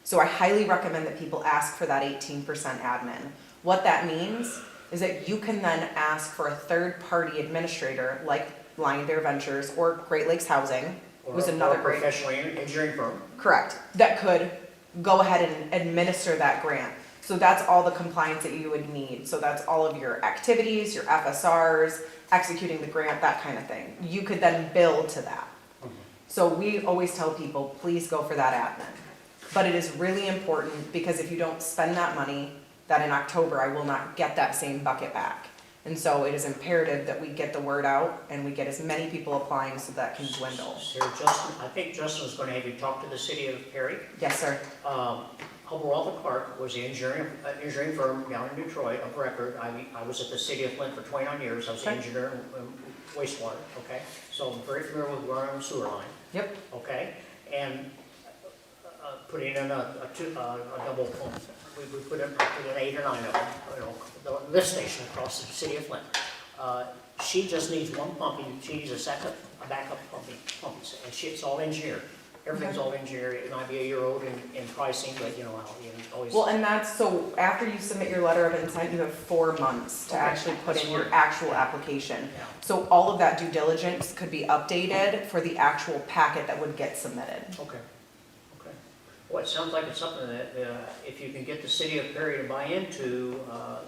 So I highly recommend that people ask for that 18% admin. What that means is that you can then ask for a third-party administrator like Lion Bear Ventures or Great Lakes Housing, who's another Or a great. professional engineering firm. Correct, that could go ahead and administer that grant. So that's all the compliance that you would need. So that's all of your activities, your FSRs, executing the grant, that kind of thing. You could then bill to that. So we always tell people, please go for that admin. But it is really important because if you don't spend that money, that in October I will not get that same bucket back. And so it is imperative that we get the word out and we get as many people applying so that can dwindle. Sir, Justin, I think Justin was going to have you talk to the city of Perry. Yes, sir. Hubbell Clark was the engineering firm down in Detroit of record. I was at the city of Flint for 29 years. I was an Okay. engineer in wastewater, okay? So I'm very familiar with running a sewer line, Yep. okay? And putting in a double pump. We put in 8 or 9 of them, the lift station across the city of Flint. She just needs one pumping, she needs a backup pumping, and it's all engineered. Everything's all engineered. It might be a year old in pricing, but you know, always. Well, and that's, so after you submit your letter of intent, you have 4 months to Okay, actually put that's in your fine. actual application. Yeah. So all of that due diligence could be updated for the actual packet that would get submitted. Okay, okay. Well, it sounds like it's something that, if you can get the city of Perry to buy into,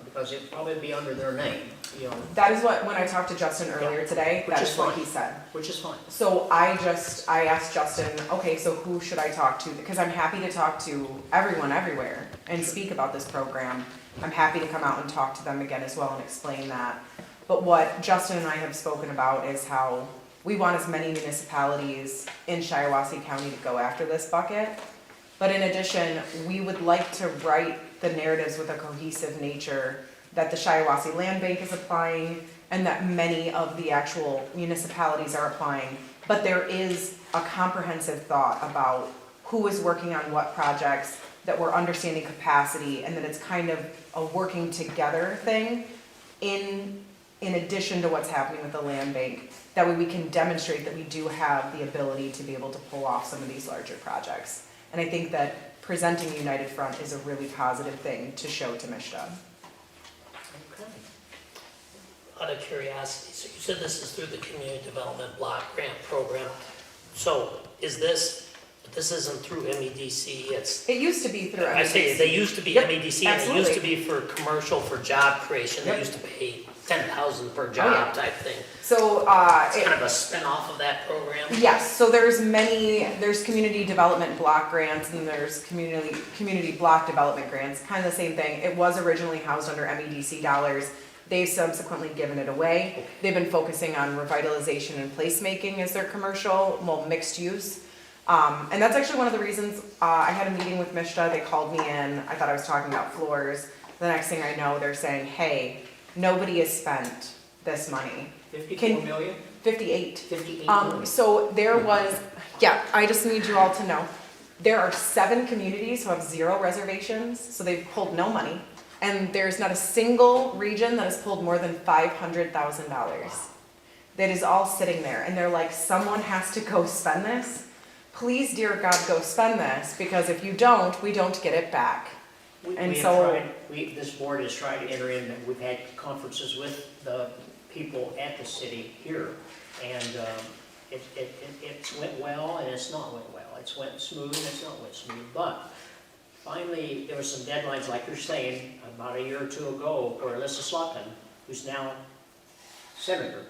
because it'd probably be under their name, you know, That is what, when I talked to Justin earlier today, Which that is is what fine. he said. which is fine. So I asked Justin, okay, so who should I talk to? Because I'm happy to talk to everyone everywhere and speak about this program. I'm happy to come out and talk to them again as well and explain that. But what Justin and I have spoken about is how we want as many municipalities in Shiawassee County to go after this bucket. But in addition, we would like to write the narratives with a cohesive nature that the Shiawassee Land Bank is applying and that many of the actual municipalities are applying. But there is a comprehensive thought about who is working on what projects, that we're understanding capacity, and that it's kind of a working together thing in addition to what's happening with the land bank. That way we can demonstrate that we do have the ability to be able to pull off some of these larger projects. And I think that presenting United Front is a really positive thing to show to Mishta. Okay. Out of curiosity, so you said this is through the Community Development Block Grant Program. So is this isn't through MEDC, it's, It used to be through I say, MDC. they used to be Yep, MEDC, and it used to absolutely. be for commercial, for job creation, they Yep. used to pay 10,000 per yeah. job type thing. So, It's kind of a spin-off of that program. yes, so there's community development block grants and there's community block development grants, kind of the same thing. It was originally housed under MEDC dollars. They've subsequently given it away. They've been focusing on revitalization and placemaking as their commercial, well, mixed use. And that's actually one of the reasons, I had a meeting with Mishta, they called me in, I thought I was talking about floors. The next thing I know, they're saying, hey, nobody has spent this money. 54 million? 58. 58 million. So there was, yeah, I just need you all to know, there are 7 communities who have 0 reservations, so they've pulled no money. And there's not a single region that has pulled more than $500,000. That is all sitting there, and they're like, someone has to go spend this. Please, dear God, go spend this, because if you don't, we don't get it back. And We have so- tried, this board has tried to enter in, and we've had conferences with the people at the city here, and it's went well and it's not went well. It's went smooth and it's not went smooth, but finally, there were some deadlines, like you're saying, about a year or two ago, where Alyssa Slotkin, who's now senator,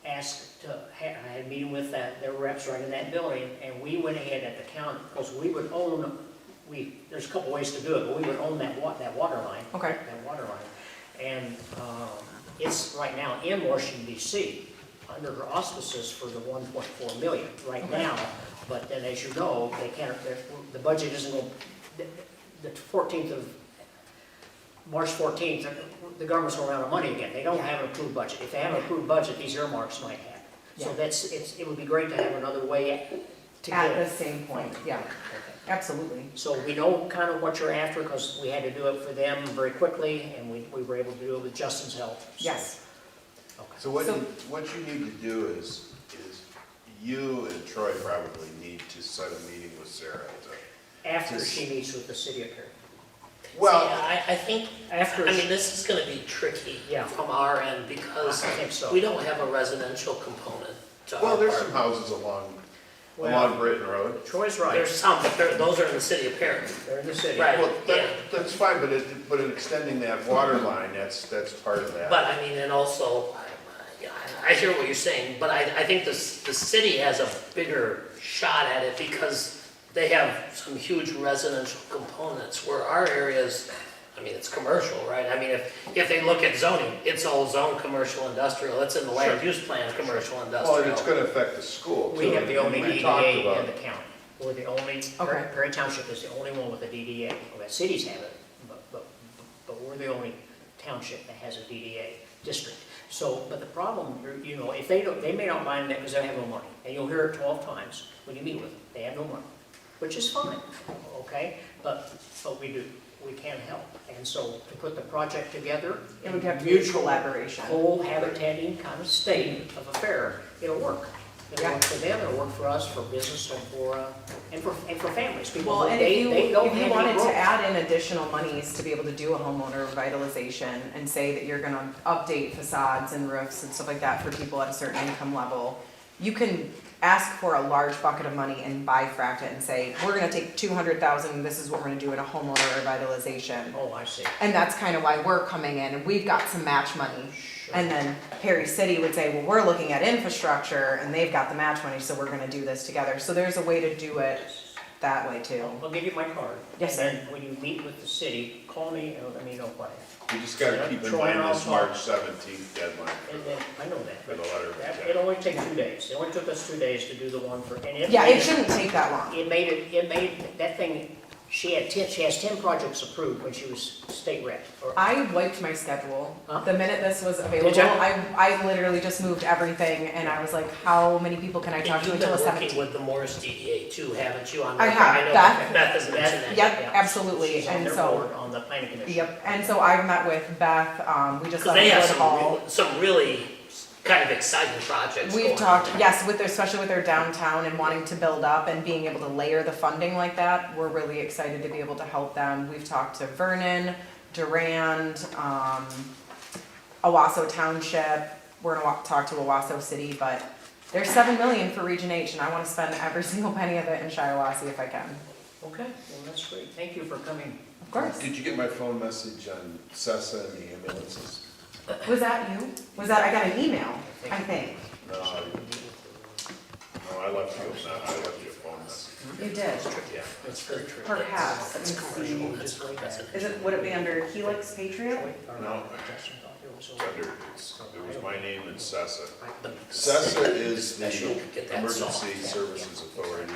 asked to, I had a meeting with their reps right in that building, and we went ahead at the county, because we would own, there's a couple ways to do it, but we would own that water line. Okay. That water line. And it's right now in Washington DC, under her auspices for the 1.4 million right now. But then, as you know, they can't, the budget isn't going, the 14th of, March 14th, the government's going to run out of money again. They don't have an approved budget. If they have an approved budget, these earmarks might happen. So Yeah. it would be great to have another way to get At it. the same point, yeah, Okay. absolutely. So we know kind of what you're after, because we had to do it for them very quickly, and we were able to do it with Justin's help. So- Yes. Okay. So what you need to do is you and Troy probably need to set a meeting with Sarah to, After she meets with the city attorney. well, Yeah, I think, After, I mean, this is gonna be tricky Yeah. from our end because I think so. we don't have a residential component to well, our there's some part. houses along Well, Britton Road. Troy's right. There's some, but those are in the city of Perry. They're in the city. Right. Well, Yeah. that's fine, but in extending that water line, that's part of that. But I mean, and also, yeah, I hear what you're saying, but I think the city has a bigger shot at it because they have some huge residential components where our areas, I mean, it's commercial, right? I mean, if they look at zoning, it's all zone commercial industrial, it's in the land use plan, commercial Well, industrial. and it's gonna affect the school too. We have the only and we talked DDA about- in the county. We're the only, Okay. Perry Township is the only one with a DDA. Well, the cities have it, but we're the only township that has a DDA district. So, but the problem, you know, if they don't, they may not mind that because they have no money. And you'll hear it 12 times when you meet with them. They have no money, which is fine, okay? But we do, we can't help. And so to put the project together. It would have to be a mutual collaboration. cohabitating kind of state of affair, it'll work. It'll Yeah. work for them, it'll work for us, for business, and for families. People, Well, and they don't if you have any wanted to growth. add in additional monies to be able to do a homeowner revitalization and say that you're gonna update facades and roofs and stuff like that for people at a certain income level, you can ask for a large bucket of money and bifract it and say, we're gonna take 200,000, this is what we're gonna do in a homeowner revitalization. Oh, I see. And that's kind of why we're coming in, and we've got some match money. And then Perry City would say, well, we're looking at infrastructure, and they've got the match money, so we're gonna do this together. So there's a way to do it that way too. I'll give you my card. Yes, And then when you meet with the city, call me and let me know what happened. You just gotta keep in Troy and mind I'll this talk. March 17th deadline And then, I know that. for the letter of That- intent. It only takes 2 days. It only took us 2 days to do the one for, and it. Yeah, it shouldn't take that long. It made, that thing, she has 10 projects approved when she was state rep. Or- I wiped my schedule. Huh? The minute this was available, Did ya? I literally just moved everything, and I was like, how many people can I talk And to you've until been the working 17th? with the Morris DDA too, haven't you? I have. know Beth- Beth has mentioned that. Yep, Yeah. absolutely, She's on and their so, board on the planning commission. yep, and so I've met with Beth, we just Because saw they have Wood Hall. some really kind of exciting projects going We've on. talked, yes, with their, especially with their downtown and wanting to build up and being able to layer the funding like that, we're really excited to be able to help them. We've talked to Vernon, Durand, Owasso Township, we're gonna talk to Owasso City, but there's 7 million for Region H, and I wanna spend every single penny of it in Shiawassee if I can. Okay, well, that's great. Thank you for coming. Of course. Did you get my phone message on Sessa and the ambulances? Was that you? Was that, I got an email, I think. No, I left you a phone message. You did. Yeah. It's very true. Perhaps. That's Let me commercial, see. that's Just wait residential. Is it, would it be under Helix Patriot? No. Justin thought it was It's under, it was my name and Sessa. The- Sessa is Special, the get that Emergency solved. Services Authority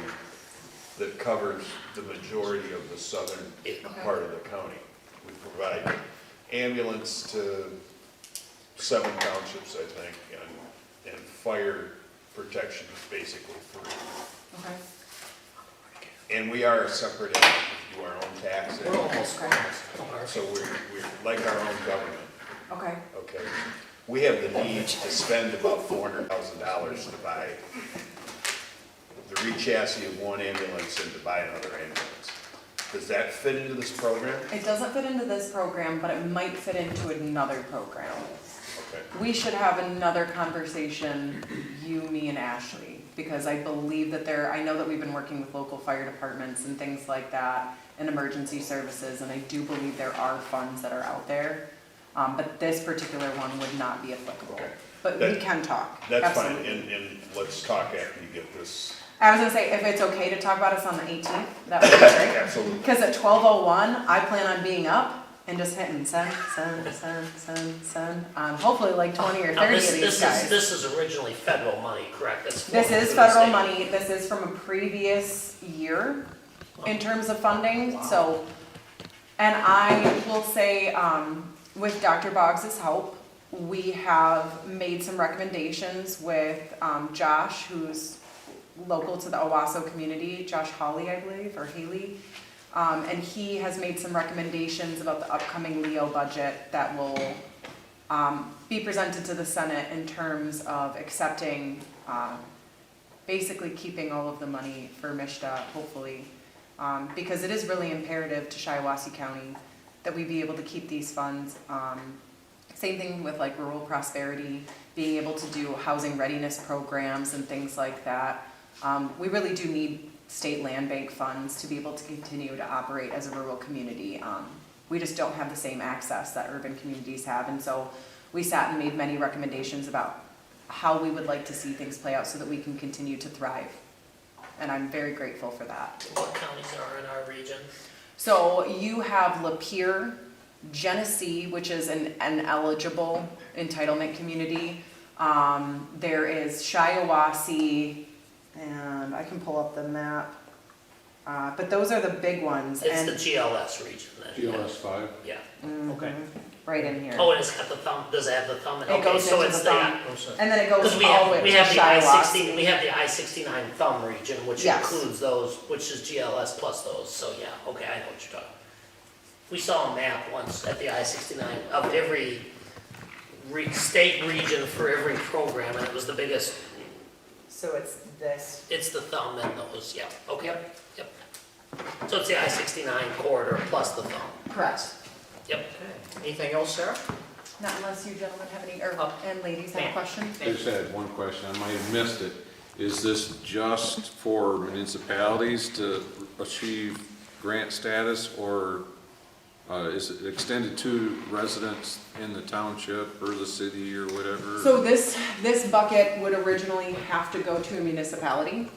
that covers the majority of the southern part of the county. We provide ambulance to 7 townships, I think, and fire protection is basically free. Okay. And we are a separate entity, we do our own taxes, We're almost, so we're like our own government, Okay. okay? We have the need to spend about $400,000 to buy the re-chassis of one ambulance and to buy another ambulance. Does that fit into this program? It doesn't fit into this program, but it might fit into another program. Okay. We should have another conversation, you, me, and Ashley, because I believe that I know that we've been working with local fire departments and things like that, and emergency services, and I do believe there are funds that are out there. But this particular one would not be applicable. Okay. But we That- can talk. That's fine, Absolutely. and let's talk after you get this. I was gonna say, if it's okay to talk about us on the 18th, that would be great. Absolutely. Because at 12:01, I plan on being up and just hitting send, hopefully like 20 or 30 now of this, these this guys. is, this is originally federal money, correct? That's This flowing is through the federal state. money, this is from a previous year in terms of funding, so. And I will say, with Dr. Boggs' help, we have made some recommendations with Josh, who's local to the Owasso community, Josh Hawley, I believe, or Haley. And he has made some recommendations about the upcoming Leo budget that will be presented to the Senate in terms of accepting, basically keeping all of the money for MISHDA, hopefully. Because it is really imperative to Shiawassee County that we be able to keep these funds. Same thing with like rural prosperity, being able to do housing readiness programs and things like that. We really do need state land bank funds to be able to continue to operate as a rural community. We just don't have the same access that urban communities have, and so we sat and made many recommendations about how we would like to see things play out so that we can continue to thrive. And I'm very grateful for that. What counties are in our region? So you have Lapeer, Genesee, which is an eligible entitlement community. There is Shiawassee, and I can pull up the map. But those are the big ones. It's and the GLS region then. GLS 5? Yeah. Okay. right in here. Oh, and it's got the thumb, does it have the thumb? It goes so into it's the thumb. Also, And then it goes Because we all the way have, up we to have the Shiawassee. I-16, we have the I-69 thumb region, which Yes. includes those, which is GLS plus those, so yeah, okay, I know what you're talking about. We saw a map once at the I-69 of every state region for every program, and it was the biggest, So it's this. it's the thumb and those, yeah, okay, yep. So it's the I-69 corridor plus the thumb, Correct. yep. okay. Anything else, Sarah? Not unless you gentlemen have any, or, and ladies have a Ma'am. question? I just had one question, I might have missed it. Is this just for municipalities to achieve grant status, or is it extended to residents in the township or the city or whatever? So this bucket would originally have to go to a municipality.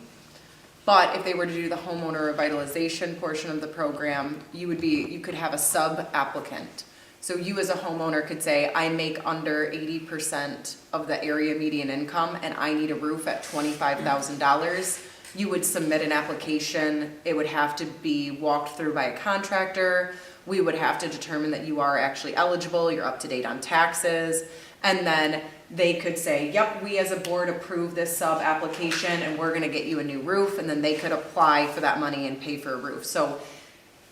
But if they were to do the homeowner revitalization portion of the program, you could have a sub-applicant. So you as a homeowner could say, I make under 80% of the area median income and I need a roof at $25,000. You would submit an application, it would have to be walked through by a contractor. We would have to determine that you are actually eligible, you're up to date on taxes. And then they could say, yep, we as a board approve this sub-application and we're gonna get you a new roof, and then they could apply for that money and pay for a roof. So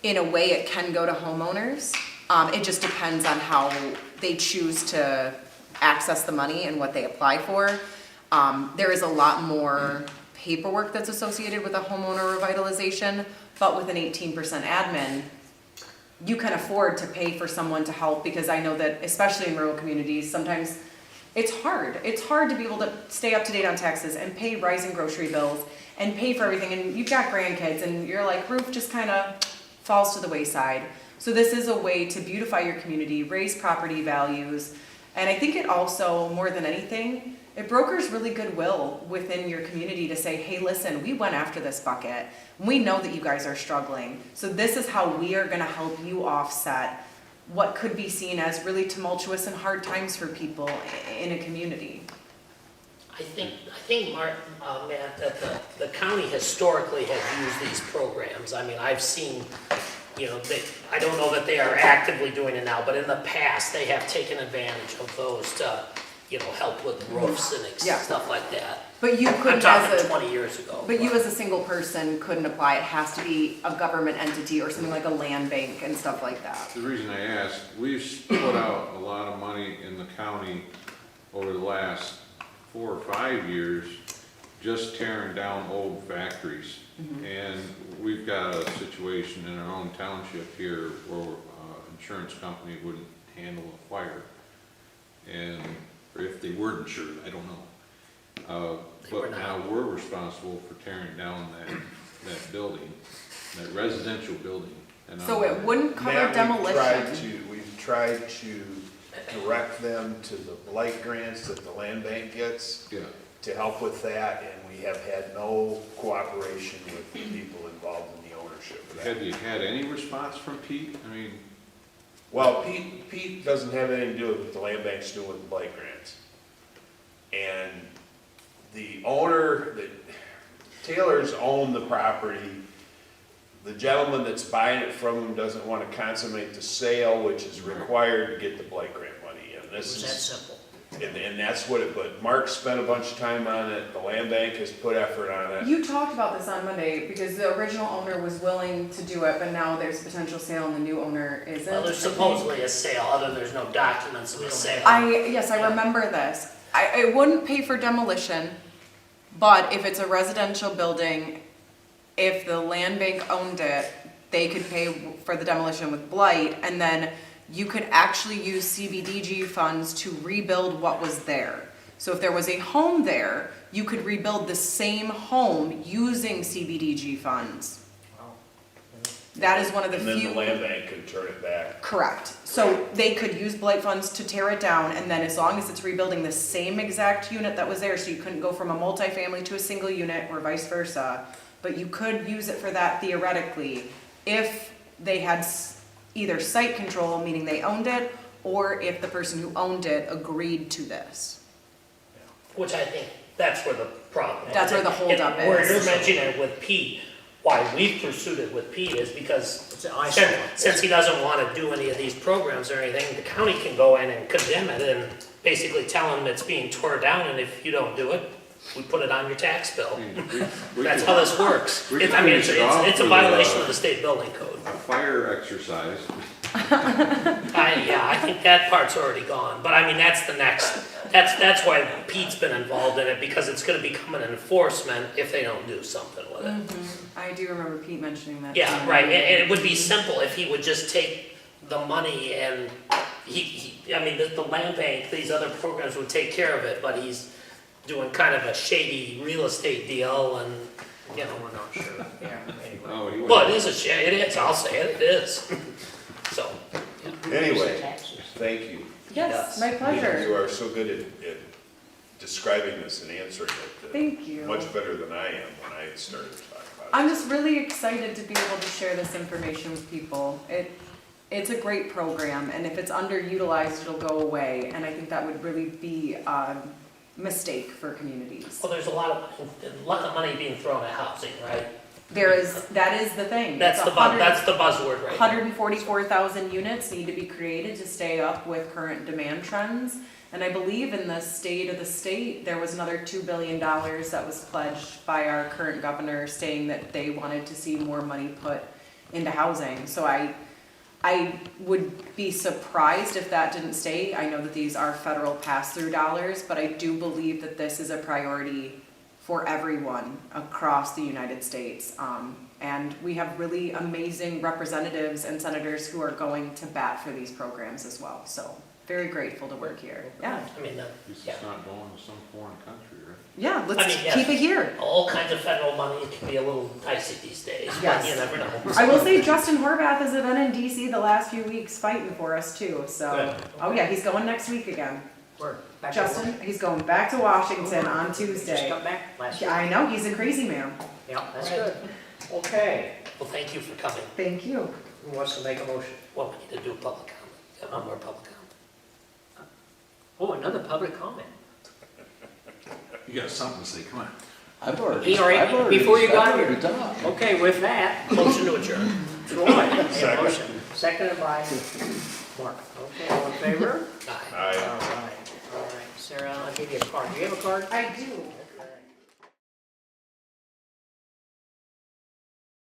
in a way, it can go to homeowners. It just depends on how they choose to access the money and what they apply for. There is a lot more paperwork that's associated with a homeowner revitalization, but with an 18% admin, you can afford to pay for someone to help, because I know that especially in rural communities, sometimes it's hard. It's hard to be able to stay up to date on taxes and pay rising grocery bills and pay for everything. And you've got grandkids and you're like, roof just kind of falls to the wayside. So this is a way to beautify your community, raise property values. And I think it also, more than anything, it brokers really goodwill within your community to say, hey, listen, we went after this bucket. We know that you guys are struggling. So this is how we are gonna help you offset what could be seen as really tumultuous and hard times for people in a community. I think, Matt, that the county historically has used these programs. I mean, I've seen, you know, I don't know that they are actively doing it now, but in the past, they have taken advantage of those to, you know, help with roofs and Yeah. stuff like that. But you I'm couldn't talking as a, 20 years ago. but you as a single person couldn't apply. It has to be a government entity or something like a land bank and stuff like that. The reason I asked, we've put out a lot of money in the county over the last 4 or 5 years, just tearing down old factories. And we've got a situation in our own township here where insurance company wouldn't handle a fire. And, or if they were insured, I don't know. They were But not. now we're responsible for tearing down that building, that residential building. And So it wouldn't cover Matt, demolition. we've tried to direct them to the blight grants that the land bank gets Yeah, to help with that, and we have had no cooperation with the people involved in the ownership of that. have you had any response from Pete? I mean, Well, Pete doesn't have anything to do with what the land bank's doing with the blight grants. And the owner, Taylor's own the property. The gentleman that's buying it from him doesn't want to consummate the sale, which is required to get the blight grant money. And It was that this simple. is, and that's what it, but Mark spent a bunch of time on it, the land bank has put effort on it. You talked about this on Monday because the original owner was willing to do it, but now there's a potential sale and the new owner isn't. Well, there's supposedly a sale, other than there's no documents of a sale. Yes, I remember this. I wouldn't pay for demolition, but if it's a residential building, if the land bank owned it, they could pay for the demolition with blight, and then you could actually use CBDG funds to rebuild what was there. So if there was a home there, you could rebuild the same home using CBDG funds. Wow. That is one of the And then few. the land bank could turn it back. Correct. So they could use blight funds to tear it down, and then as long as it's rebuilding the same exact unit that was there, so you couldn't go from a multifamily to a single unit or vice versa, but you could use it for that theoretically if they had either site control, meaning they owned it, or if the person who owned it agreed to this. Which I think that's where the problem is. That's where the holdup And Where is. you're mentioning it with Pete, why we've pursued it with Pete is because It's an eyesore. since he doesn't want to do any of these programs or anything, the county can go in and condemn it and basically tell him it's being tore down, and if you don't do it, we put it on your tax bill. I mean, we That's could- how this works. we It's, could I mean, finish it off it's a with, violation of the state building code. A fire exercise. I think that part's already gone, but I mean, that's the next, that's why Pete's been involved in it, because it's gonna become an enforcement if they don't do something with it. I do remember Pete mentioning that. Yeah, right, and it would be simple if he would just take the money and I mean, the land bank, these other programs would take care of it, but he's doing kind of a shady real estate deal and, you know, We're not sure. Yeah, anyway. Oh, he well, it went, is it is, I'll say it is. So, Anyway, Taxes. thank you. Yes, my You pleasure. are so good at describing this and answering it. Thank you. Much better than I am when I started to talk about it. I'm just really excited to be able to share this information with people. It's a great program, and if it's underutilized, it'll go away, and I think that would really be a mistake for communities. well, there's a lot of money being thrown at housing, right? That is the thing. That's It's the buzzword right now. 144,000 units need to be created to stay up with current demand trends. And I believe in the state of the state, there was another $2 billion that was pledged by our current governor saying that they wanted to see more money put into housing. So I would be surprised if that didn't stay. I know that these are federal pass-through dollars, but I do believe that this is a priority for everyone across the United States. And we have really amazing representatives and senators who are going to bat for these programs as well. So very grateful to work here. Yeah, I mean, this yeah. is not going to some foreign country, right? yeah, let's I mean, yes. keep it here. All kinds of federal money can be a little dicey these days, but Yes. you never know. I will say Justin Horvath has been in DC the last few weeks fighting for us too, so. Good. Oh yeah, he's going next week again. Where? Back to Justin, work? he's going back to Washington on Just Tuesday. got back last week. Yeah, I know, he's a crazy man. Yeah, that's Right. good. Okay, Well, thank you for coming. Thank you. who wants to make a motion? Well, we need to do public comment. Got one more public comment. Oh, another public comment. You got something to say, come on. I've already, He already- I've already, before you got I've here. already talked. Okay, with that, Motion to adjourn. Troy, made a Second. motion, seconded by Mark. Okay, all in favor? Aye. All I, right, all right. Sarah, I'll give you a card. Do you have a card? I do.